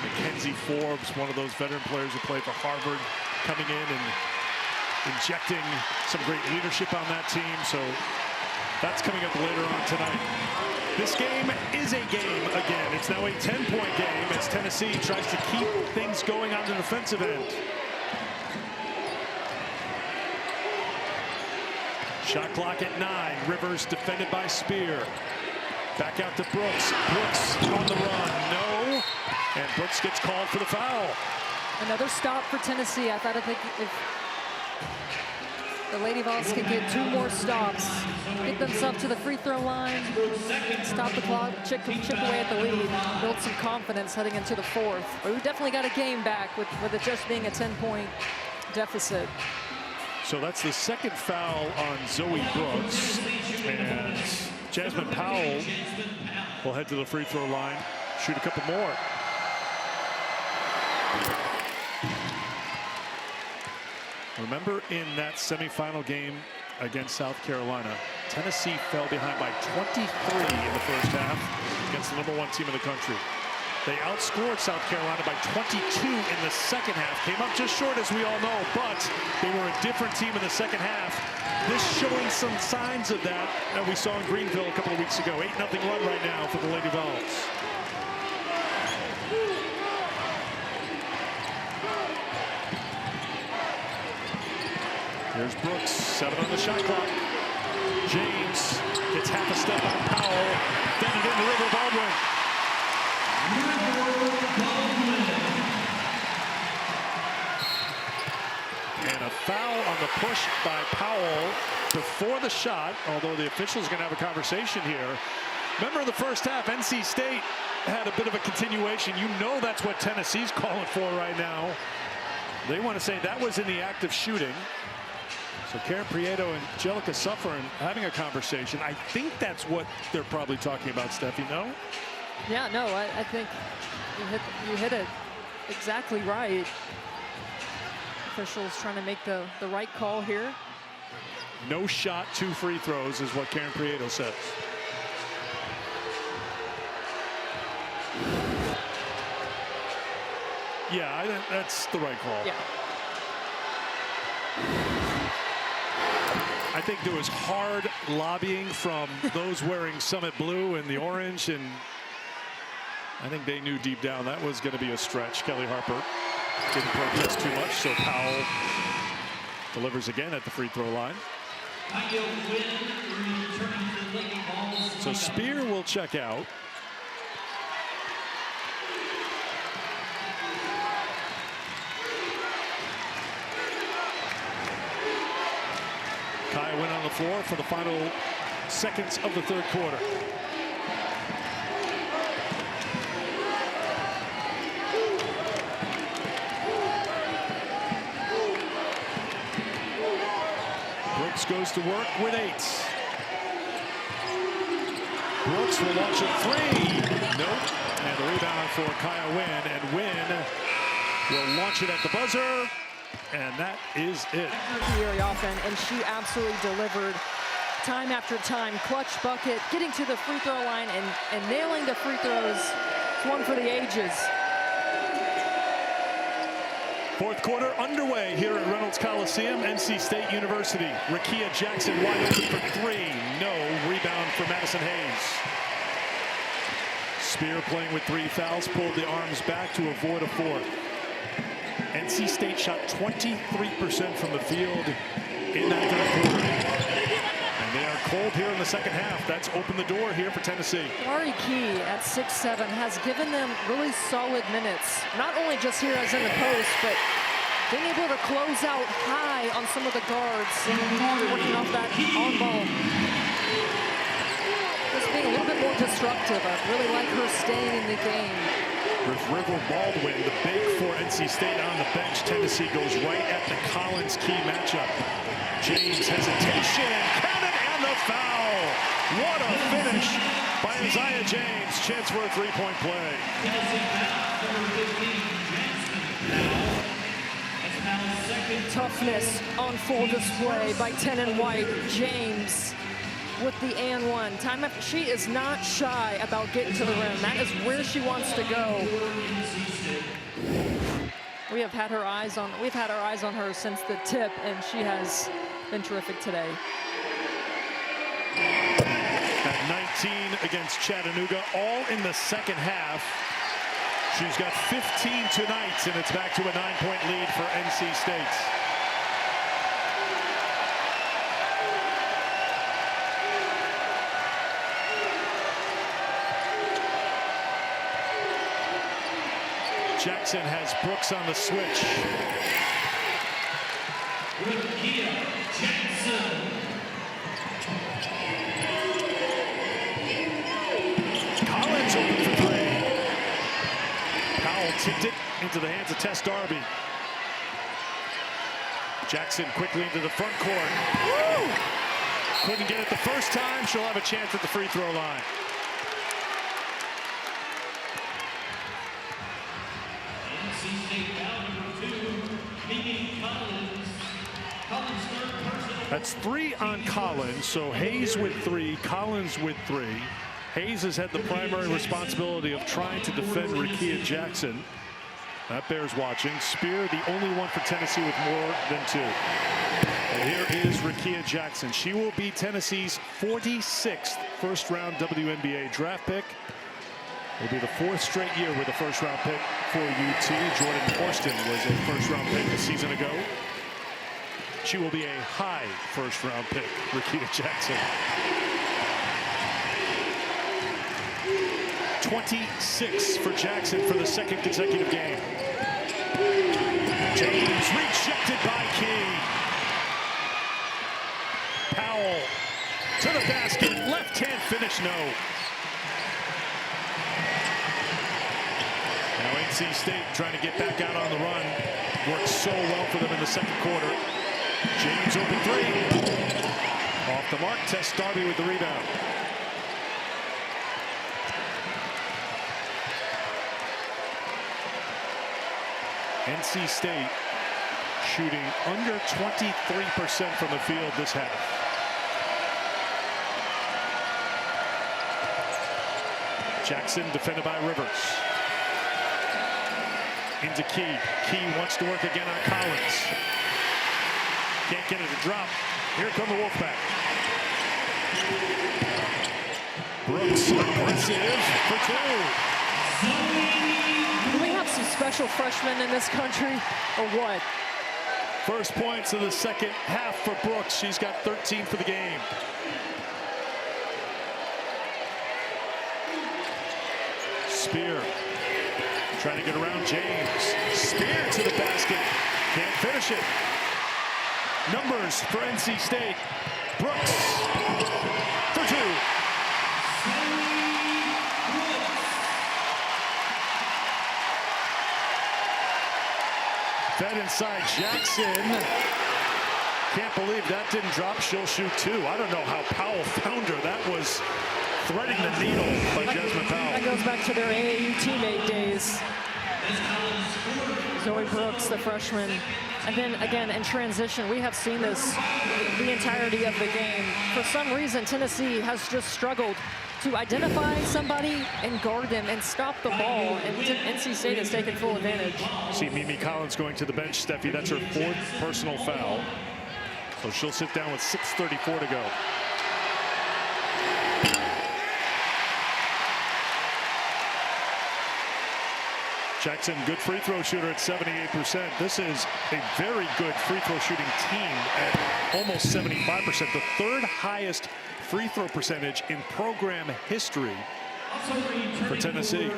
Mackenzie Forbes, one of those veteran players who played for Harvard, coming in and injecting some great leadership on that team. So that's coming up later on tonight. This game is a game again. It's now a 10-point game as Tennessee tries to keep things going on the defensive end. Shot clock at 9. Rivers defended by Spear. Back out to Brooks. Brooks on the run. No. And Brooks gets called for the foul. Another stop for Tennessee. I thought if the Lady Vols could get 2 more stops, get themselves to the free throw line, stop the clock, chip away at the lead, build some confidence heading into the 4th. But we definitely got a game back with it just being a 10-point deficit. So that's the second foul on Zoe Brooks. And Jasmine Powell will head to the free throw line, shoot a couple more. Remember in that semifinal game against South Carolina, Tennessee fell behind by 23 in the first half against the #1 team in the country. They outscored South Carolina by 22 in the second half. Came up just short, as we all know, but they were a different team in the second half. This showing some signs of that we saw in Greenville a couple of weeks ago. 8-0 run right now for the Lady Vols. Here's Brooks, 7 on the shot clock. James gets half a step on Powell. Then it into River Baldwin. And a foul on the push by Powell before the shot, although the official's going to have a conversation here. Remember in the first half, NC State had a bit of a continuation. You know that's what Tennessee's calling for right now. They want to say that was in the act of shooting. So Karen Prieto and Angelica Suffern having a conversation. I think that's what they're probably talking about, Steffi, no? Yeah, no, I think you hit it exactly right. Officials trying to make the right call here. No shot, 2 free throws is what Karen Prieto says. Yeah, I think that's the right call. Yeah. I think there was hard lobbying from those wearing Summit Blue and the orange, and I think they knew deep down that was going to be a stretch. Kelly Harper didn't protest too much, so Powell delivers again at the free throw line. So Spear will check out. Kaya Wynn on the floor for the final seconds of the third quarter. Brooks goes to work with 8. Brooks will launch a 3. Nope. And the rebound for Kaya Wynn. And Wynn will launch it at the buzzer. And that is it. Very often, and she absolutely delivered time after time. Clutch bucket, getting to the free throw line and nailing the free throws. It's one for the ages. Fourth quarter underway here at Reynolds Coliseum, NC State University. Rickea Jackson wide open for 3. No. Rebound for Madison Hayes. Spear playing with 3 fouls, pulled the arms back to avoid a 4th. NC State shot 23% from the field in that third quarter. And they are cold here in the second half. That's opened the door here for Tennessee. Laurie Key at 6'7" has given them really solid minutes. Not only just here as in the post, but being able to close out high on some of the guards, working off that on ball. Just being a little bit more disruptive. I really like her staying in the game. With River Baldwin, the big for NC State on the bench. Tennessee goes right at the Collins Key matchup. James hesitation, count it, and the foul. What a finish by Isaiah James. Chance for a 3-point play. Toughness on full display by 10 and white. James with the and one. Time after, she is not shy about getting to the rim. That is where she wants to go. We've had our eyes on her since the tip, and she has been terrific today. At 19 against Chattanooga, all in the second half. She's got 15 tonight, and it's back to a 9-point lead for NC State. Jackson has Brooks on the switch. Rickea Jackson. Collins open for 3. Powell tipped it into the hands of Tess Darby. Jackson quickly into the front court. Woo! Couldn't get it the first time. She'll have a chance at the free throw line. That's 3 on Collins, so Hayes with 3, Collins with 3. Hayes has had the primary responsibility of trying to defend Rickea Jackson. That bears watching. Spear, the only one for Tennessee with more than 2. And here is Rickea Jackson. She will be Tennessee's 46th first-round WNBA draft pick. It'll be the 4th straight year with a first-round pick for UT. Jordan Horston was a first-round pick a season ago. She will be a high first-round pick, Rickea Jackson. 26 for Jackson for the 2nd consecutive game. James rejected by Key. Powell to the basket, left-hand finish, no. Now NC State trying to get back out on the run. Worked so well for them in the second quarter. James open 3. Off the mark, Tess Darby with the rebound. NC State shooting under 23% from the field this half. Jackson defended by Rivers. Into Key. Key wants to work again on Collins. Can't get it to drop. Here come the Wolfpack. Brooks aggressive for 2. Do we have some special freshmen in this country, or what? First points of the second half for Brooks. She's got 13 for the game. Spear trying to get around James. Spear to the basket. Can't finish it. Numbers for NC State. Brooks for two. Fed inside Jackson. Can't believe that didn't drop. She'll shoot two. I don't know how Powell found her. That was threading the needle by Jasmine Powell. That goes back to their AAU teammate days. Zoe Brooks, the freshman. And then again in transition, we have seen this the entirety of the game. For some reason, Tennessee has just struggled to identify somebody and guard them and stop the ball, and NC State has taken full advantage. See Mimi Collins going to the bench, Steffi. That's her fourth personal foul. So she'll sit down with 6:34 to go. Jackson, good free throw shooter at 78%. This is a very good free throw shooting team at almost 75%. The third highest free throw percentage in program history for Tennessee.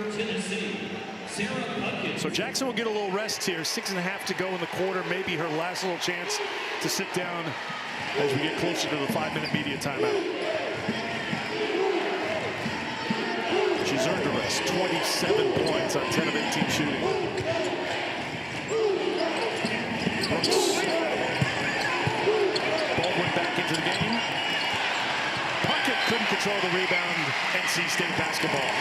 So Jackson will get a little rest here. 6.5 to go in the quarter. Maybe her last little chance to sit down as we get closer to the 5-minute media timeout. She's earned a rest. 27 points on 10 of 18 shooting. Brooks. Baldwin back into the game. Puckett couldn't control the rebound. NC State basketball.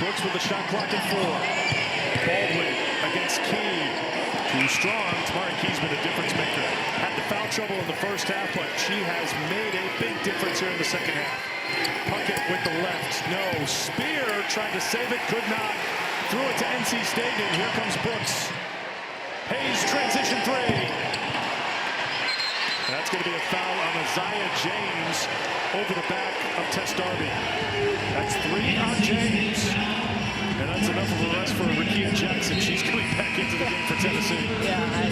Brooks with the shot clock at 4. Baldwin against Key. Too strong. Tamari Key's been a difference maker. Had the foul trouble in the first half, but she has made a big difference here in the second half. Puckett with the left. No. Spear tried to save it. Could not. Threw it to NC State, and here comes Brooks. Hayes transition three. And that's going to be a foul on Isaiah James over the back of Tess Darby. That's 3 on James. And that's enough of a rest for Rakia Jackson. She's coming back into the game for Tennessee. Yeah, I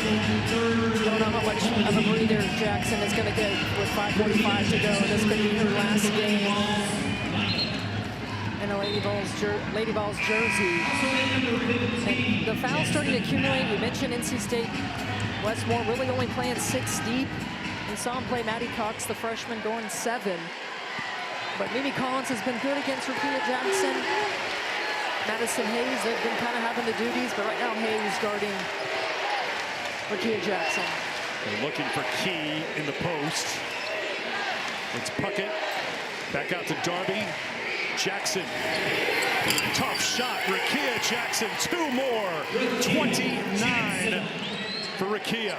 don't know how much of a breather Jackson is going to get with 5:45 to go. This could be her last game in a Lady Vols jersey. And the fouls starting to accumulate. We mentioned NC State. Westmore really only playing 6 deep. We saw him play Maddie Cox, the freshman, going 7. But Mimi Collins has been good against Rakia Jackson. Madison Hayes, they've been kind of having the duties, but right now Hayes guarding Rakia Jackson. They're looking for Key in the post. It's Puckett. Back out to Darby. Jackson. Tough shot. Rakia Jackson. 2 more. 29 for Rakia.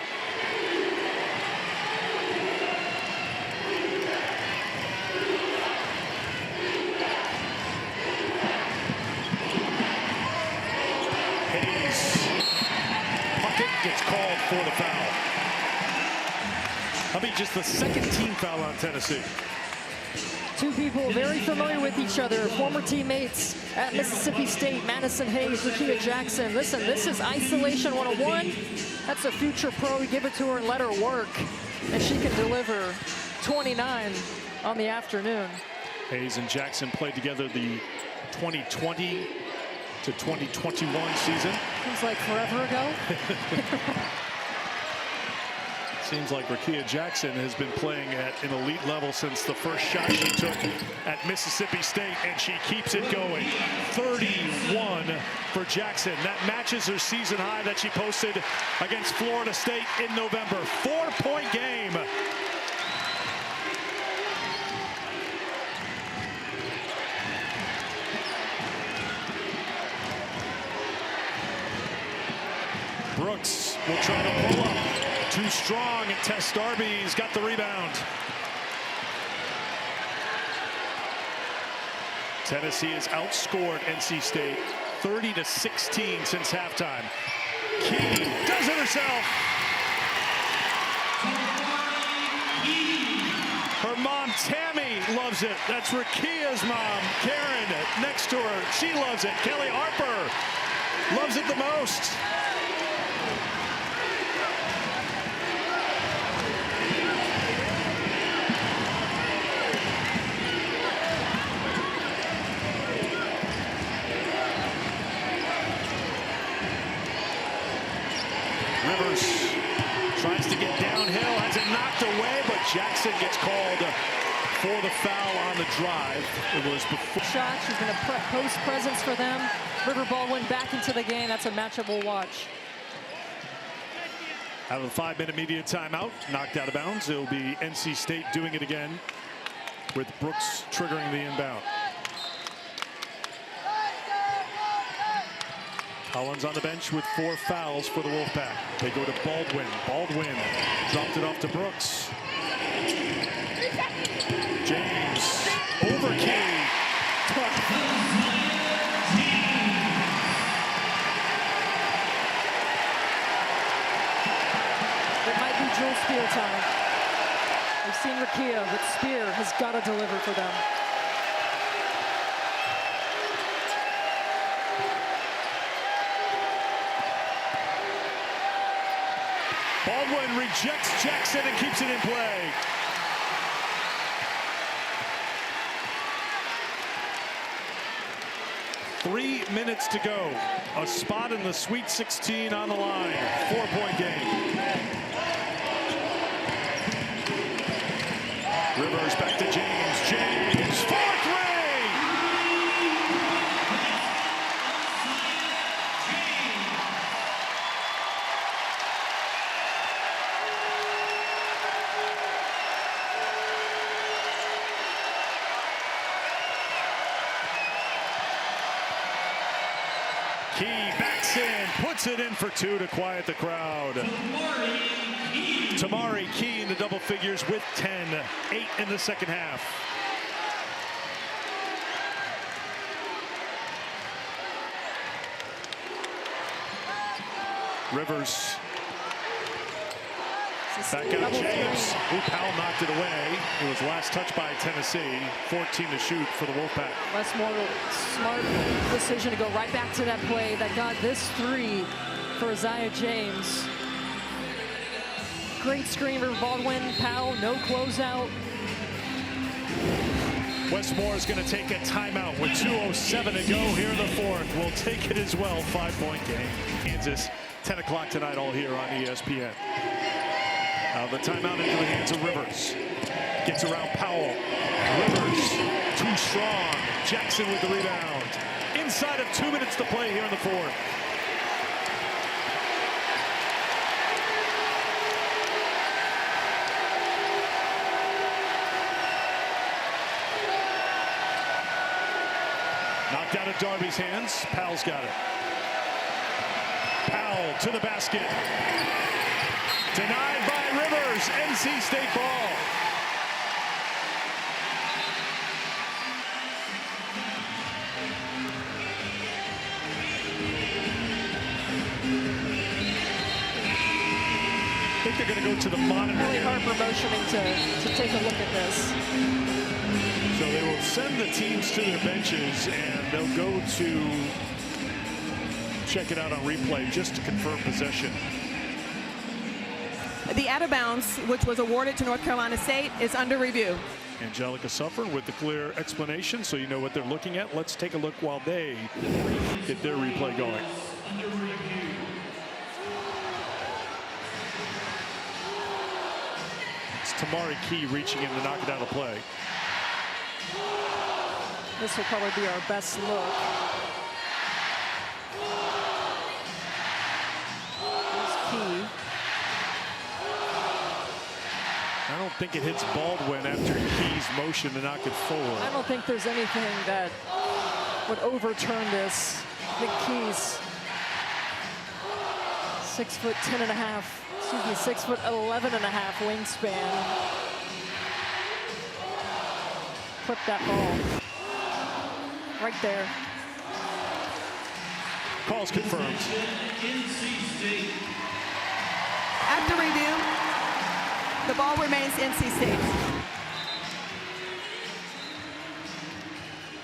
Gets called for the foul. I mean, just the second team foul on Tennessee. 2 people very familiar with each other, former teammates at Mississippi State, Madison Hayes, Rakia Jackson. Listen, this is isolation 101. That's a future pro. You give it to her and let her work, and she can deliver 29 on the afternoon. Hayes and Jackson played together the 2020 to 2021 season. Seems like forever ago. Seems like Rakia Jackson has been playing at an elite level since the first shot she took at Mississippi State, and she keeps it going. 31 for Jackson. That matches her season high that she posted against Florida State in November. 4-point game. Brooks will try to pull up. Too strong, and Tess Darby's got the rebound. Tennessee has outscored NC State 30-16 since halftime. Key does it herself. Her mom, Tammy, loves it. That's Rakia's mom, Karen, next to her. She loves it. Kelly Harper loves it the most. Rivers tries to get downhill, has it knocked away, but Jackson gets called for the foul on the drive. It was before. Shot, she's going to post presence for them. River Baldwin back into the game. That's a matchup we'll watch. Out of the 5-minute media timeout, knocked out of bounds. It'll be NC State doing it again with Brooks triggering the inbound. Collins on the bench with 4 fouls for the Wolfpack. They go to Baldwin. Baldwin dropped it off to Brooks. James over Key. It might be Jewel Spear time. We've seen Rakia, but Spear has got to deliver for them. Baldwin rejects Jackson and keeps it in play. Three minutes to go. A spot in the Sweet 16 on the line. 4-point game. Rivers back to James. James, 4-3! Key backs in, puts it in for 2 to quiet the crowd. Tamari Key in the double figures with 10, 8 in the second half. Rivers. Back out James. Powell knocked it away. It was last touch by Tennessee. 14 to shoot for the Wolfpack. Westmore, smart decision to go right back to that play that got this 3 for Isaiah James. Great screen for Baldwin. Powell, no closeout. Westmore is going to take a timeout with 2:07 to go here in the fourth. We'll take it as well. 5-point game. Kansas, 10 o'clock tonight, all here on ESPN. The timeout into the hands of Rivers. Gets around Powell. Rivers, too strong. Jackson with the rebound. Inside of 2 minutes to play here in the fourth. Knocked out of Darby's hands. Powell's got it. Powell to the basket. Denied by Rivers. NC State ball. I think they're going to go to the monitor. Kelly Harper motioning to take a look at this. So they will send the teams to their benches and they'll go to check it out on replay just to confirm possession. The out of bounds, which was awarded to North Carolina State, is under review. Angelica Suffer with the clear explanation, so you know what they're looking at. Let's take a look while they get their replay going. It's Tamari Key reaching in to knock it out of play. This will probably be our best look. Here's Key. I don't think it hits Baldwin after Key's motion to knock it forward. I don't think there's anything that would overturn this. I think Key's 6'10.5", excuse me, 6'11.5" wingspan. Clip that ball. right there. Call's confirmed. NC State. After review, the ball remains NC State.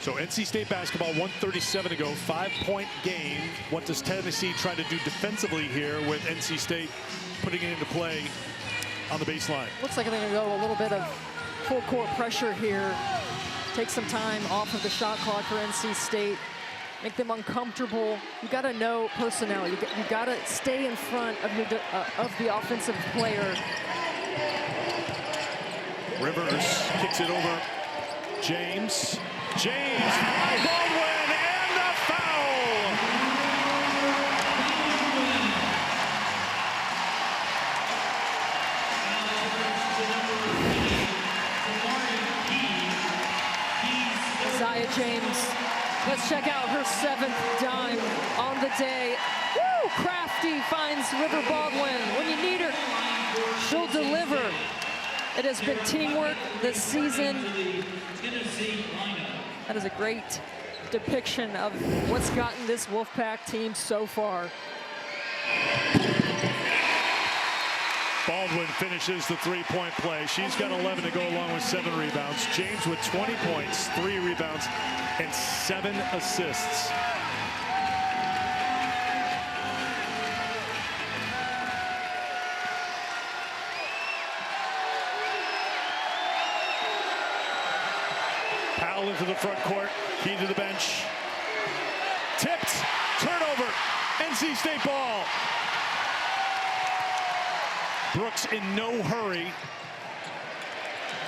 So NC State basketball, 1:37 to go, 5-point game. What does Tennessee try to do defensively here with NC State putting it into play on the baseline? Looks like they're going to go a little bit of full court pressure here. Take some time off of the shot clock for NC State. Make them uncomfortable. You got to know personnel. You got to stay in front of your of the offensive player. Rivers kicks it over. James by Baldwin, and the foul. Isaiah James. Let's check out her 7th dime on the day. Woo! Crafty finds River Baldwin. When you need her, she'll deliver. It has been teamwork this season. That is a great depiction of what's gotten this Wolfpack team so far. Baldwin finishes the three-point play. She's got 11 to go along with 7 rebounds. James with 20 points, 3 rebounds, and 7 assists. Powell into the front court, key to the bench. Tipped, turnover, NC State ball. Brooks in no hurry.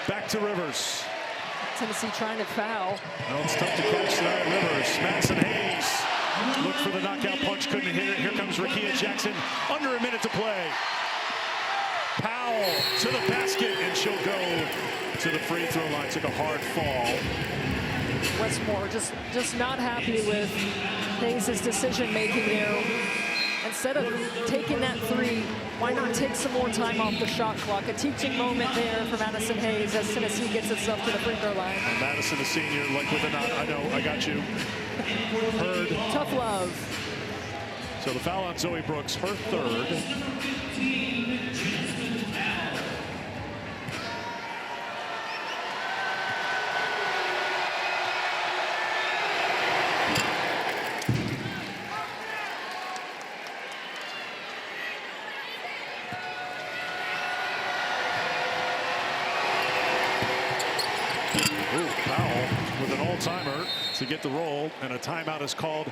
Back to Rivers. Tennessee trying to foul. Well, it's tough to catch tonight. Rivers, Madison Hayes. Look for the knockout punch, couldn't hit it. Here comes Rakia Jackson. Under a minute to play. Powell to the basket, and she'll go to the free throw line. Took a hard fall. Westmore just not happy with Hayes' decision making there. Instead of taking that 3, why not take some more time off the shot clock? A teaching moment there for Madison Hayes as Tennessee gets itself to the free throw line. And Madison, the senior, like with a nod. I know, I got you. Heard. Tough love. So the foul on Zoe Brooks, her 3rd. Timer to get the roll, and a timeout is called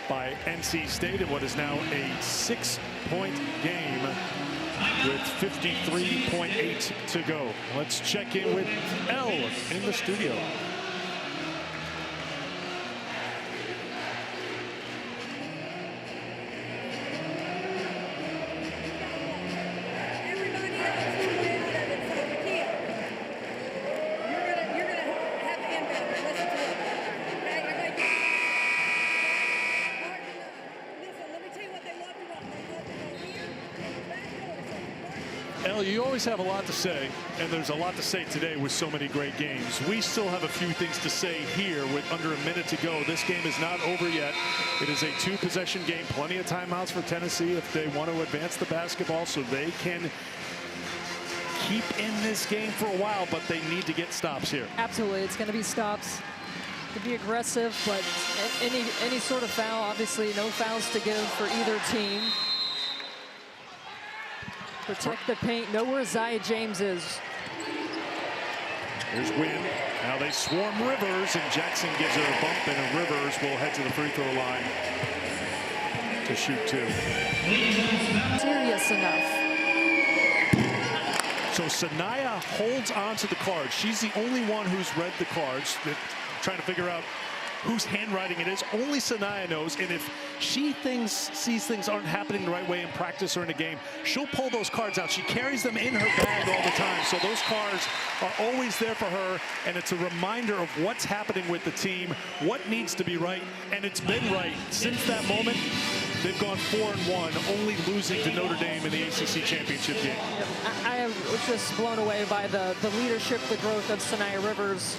by NC State in what is now a 6-point game with 53.8 to go. Let's check in with Elle in the studio. You always have a lot to say, and there's a lot to say today with so many great games. We still have a few things to say here with under a minute to go. This game is not over yet. It is a 2-possession game. Plenty of timeouts for Tennessee if they want to advance the basketball so they can keep in this game for a while, but they need to get stops here. Absolutely, it's going to be stops. To be aggressive, but any sort of foul, obviously no fouls to give for either team. Protect the paint. Know where Isaiah James is. Here's Wynn. Now they swarm Rivers, and Jackson gives her a bump, and Rivers will head to the free throw line to shoot 2. Serious enough. So Sanaya holds on to the cards. She's the only one who's read the cards. Trying to figure out whose handwriting it is. Only Sanaya knows, and if she sees things aren't happening the right way in practice or in a game, she'll pull those cards out. She carries them in her bag all the time, so those cards are always there for her, and it's a reminder of what's happening with the team, what needs to be right, and it's been right since that moment. They've gone 4-1, only losing to Notre Dame in the ACC championship game. I was just blown away by the leadership, the growth of Sanaya Rivers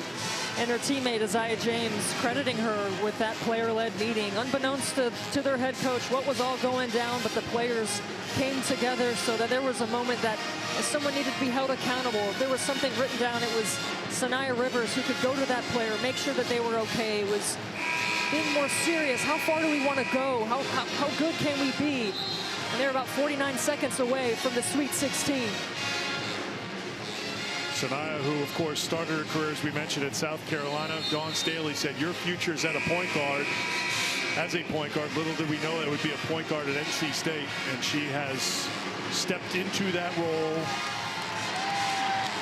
and her teammate Isaiah James, crediting her with that player-led meeting. Unbeknownst to their head coach what was all going down, but the players came together so that there was a moment that someone needed to be held accountable. If there was something written down, it was Sanaya Rivers who could go to that player, make sure that they were okay. It was being more serious. How far do we want to go? How good can we be? And they're about 49 seconds away from the Sweet 16. Sanaya, who of course started her career, as we mentioned, at South Carolina. Dawn Staley said, your future's at a point guard. As a point guard, little did we know that would be a point guard at NC State, and she has stepped into that role.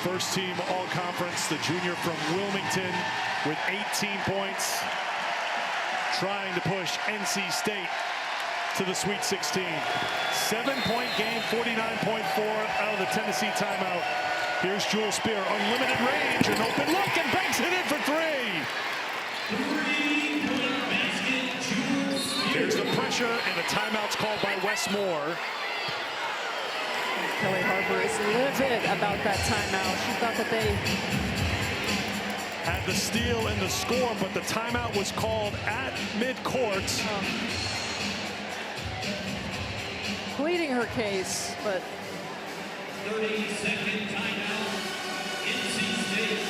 First team all-conference, the junior from Wilmington with 18 points, trying to push NC State to the Sweet 16. 7-point game, 49.4 out of the Tennessee timeout. Here's Jewel Spear, unlimited range, an open look, and banks it in for three. Here's the pressure, and a timeout's called by Wes Moore. Kelly Harper is livid about that timeout. She thought that they had the steal and the score, but the timeout was called at midcourt. Pleading her case, but 30-second timeout, NC State.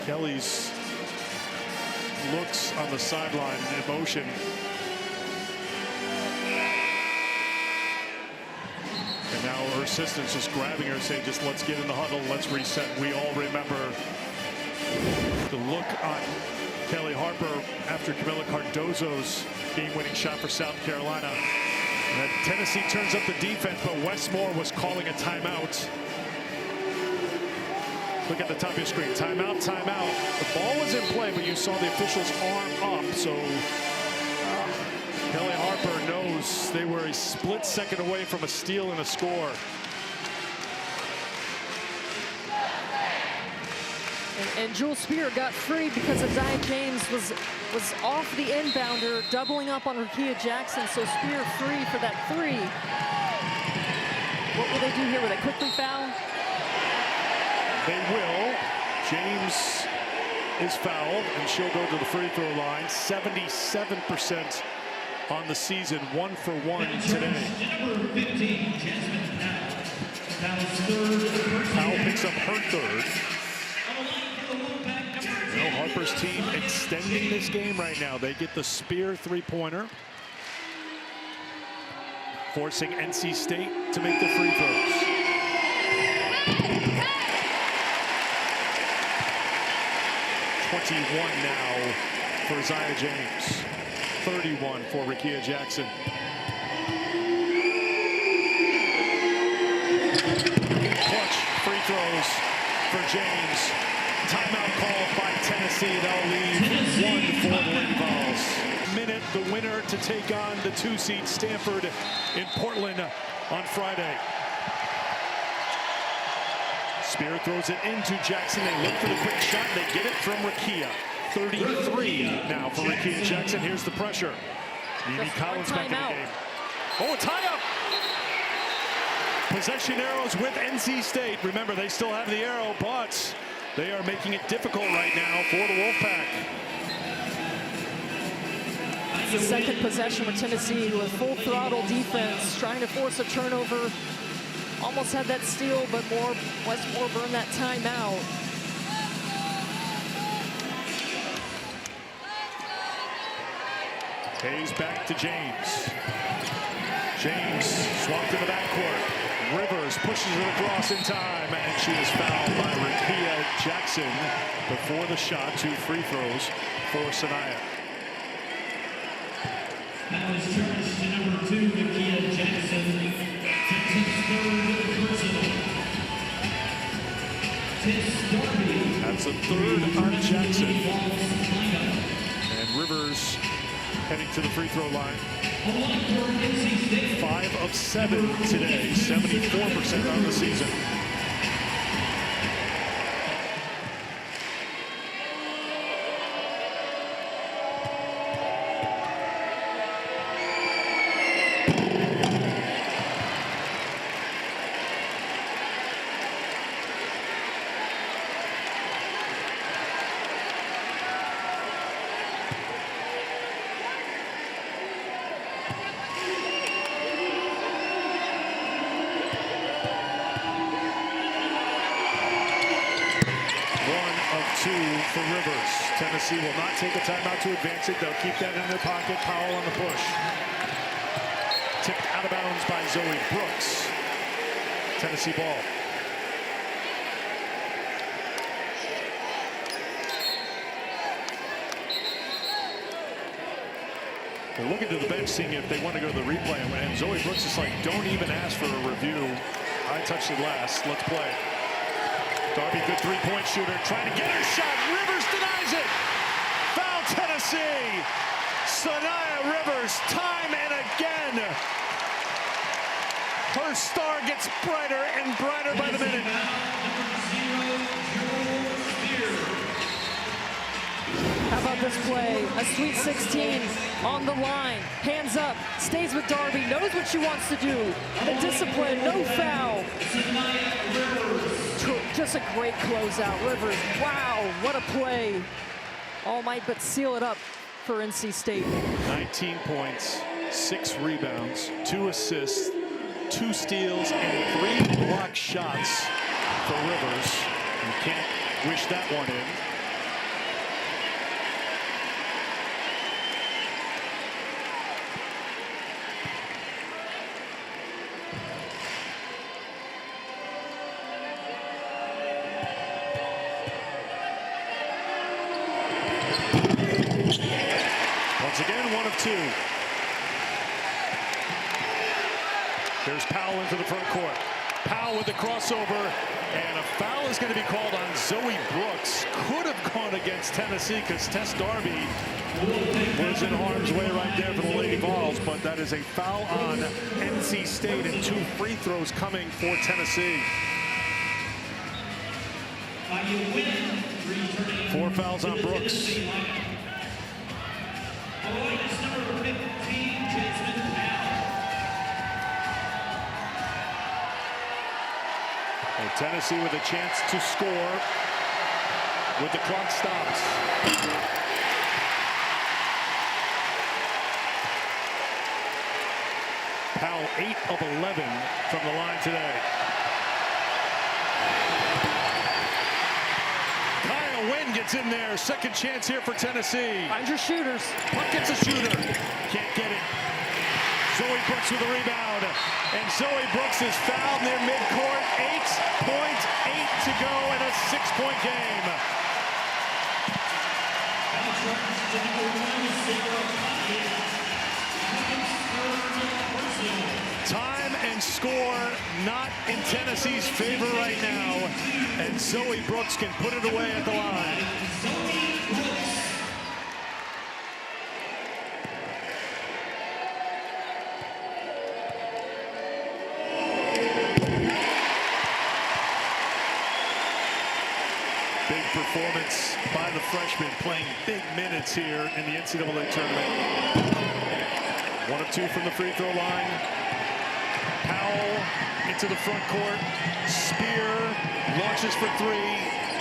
Kelly's looks on the sideline, emotion. And now her assistant's just grabbing her, saying, just let's get in the huddle, let's reset. We all remember the look on Kelly Harper after Camila Cardozo's game-winning shot for South Carolina. And Tennessee turns up the defense, but Wes Moore was calling a timeout. Look at the top of your screen. Timeout, timeout. The ball was in play, but you saw the official's arm up. So Kelly Harper knows they were a split second away from a steal and a score. And Jewel Spear got free because Isaiah James was off the inbounder, doubling up on Rakia Jackson. So Spear free for that three. What will they do here? Will they quickly foul? They will. James is fouled, and she'll go to the free throw line. 77% on the season, 1 for 1 today. Number 15, Jasmine Powell. Powell picks up her third. Now Harper's team extending this game right now. They get the Spear three-pointer, forcing NC State to make the free throws. 21 now for Isaiah James. 31 for Rakia Jackson. Clutch free throws for James. Timeout called by Tennessee. They'll leave 1 for the Lady Vols. Minute, the winner to take on the 2-seed Stanford in Portland on Friday. Spear throws it into Jackson. They look for the quick shot. They get it from Rakia. 33 now for Rakia Jackson. Here's the pressure. Mimi Collins back in the game. Oh, a timeout. Possession arrows with NC State. Remember, they still have the arrow, but they are making it difficult right now for the Wolfpack. It's the second possession with Tennessee with full throttle defense, trying to force a turnover. Almost had that steal, but Wes Moore burned that timeout. Hayes back to James. James swapped in the backcourt. Rivers pushes it across in time, and she is fouled by Rakia Jackson before the shot. 2 free throws for Sanaya. That was charged to number 2, Rakia Jackson. That's a third on Jackson. And Rivers heading to the free throw line. 5 of 7 today, 74% on the season. for Rivers. Tennessee will not take a timeout to advance it. They'll keep that in their pocket. Powell on the push. Tipped out of bounds by Zoe Brooks. Tennessee ball. They're looking to the bench, seeing if they want to go to the replay. And Zoe Brooks is like, don't even ask for a review. I touched it last. Let's play. Darby, good three-point shooter, trying to get her shot. Rivers denies it. Foul Tennessee. Sanaya Rivers, time and again. Her star gets brighter and brighter by the minute. How about this play? A Sweet 16 on the line. Hands up. Stays with Darby. Knows what she wants to do. The discipline. No foul. Just a great closeout. Rivers. Wow. What a play. All might but seal it up for NC State. 19 points, 6 rebounds, 2 assists, 2 steals, and 3 block shots for Rivers. You can't wish that one in. Once again, 1 of 2. There's Powell into the front court. Powell with the crossover, and a foul is going to be called on Zoe Brooks. Could have gone against Tennessee because Tess Darby was in harm's way right there for the Lady Vols, but that is a foul on NC State and 2 free throws coming for Tennessee. 4 fouls on Brooks. And Tennessee with a chance to score with the clock stops. Powell 8 of 11 from the line today. Wynn gets in there. Second chance here for Tennessee. Find your shooters. Puck gets a shooter. Can't get it. Zoe Brooks with a rebound. And Zoe Brooks is fouled near midcourt. 8 points, 8 to go in a 6-point game. Time and score not in Tennessee's favor right now, and Zoe Brooks can put it away at the line. Big performance by the freshman, playing big minutes here in the NCAA tournament. 1 of 2 from the free throw line. Powell into the front court. Spear launches for 3.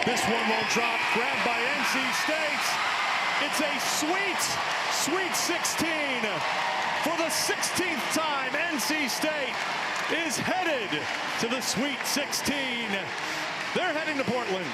This one won't drop. Grabbed by NC State. It's a sweet 16. For the 16th time, NC State is headed to the Sweet 16. They're heading to Portland.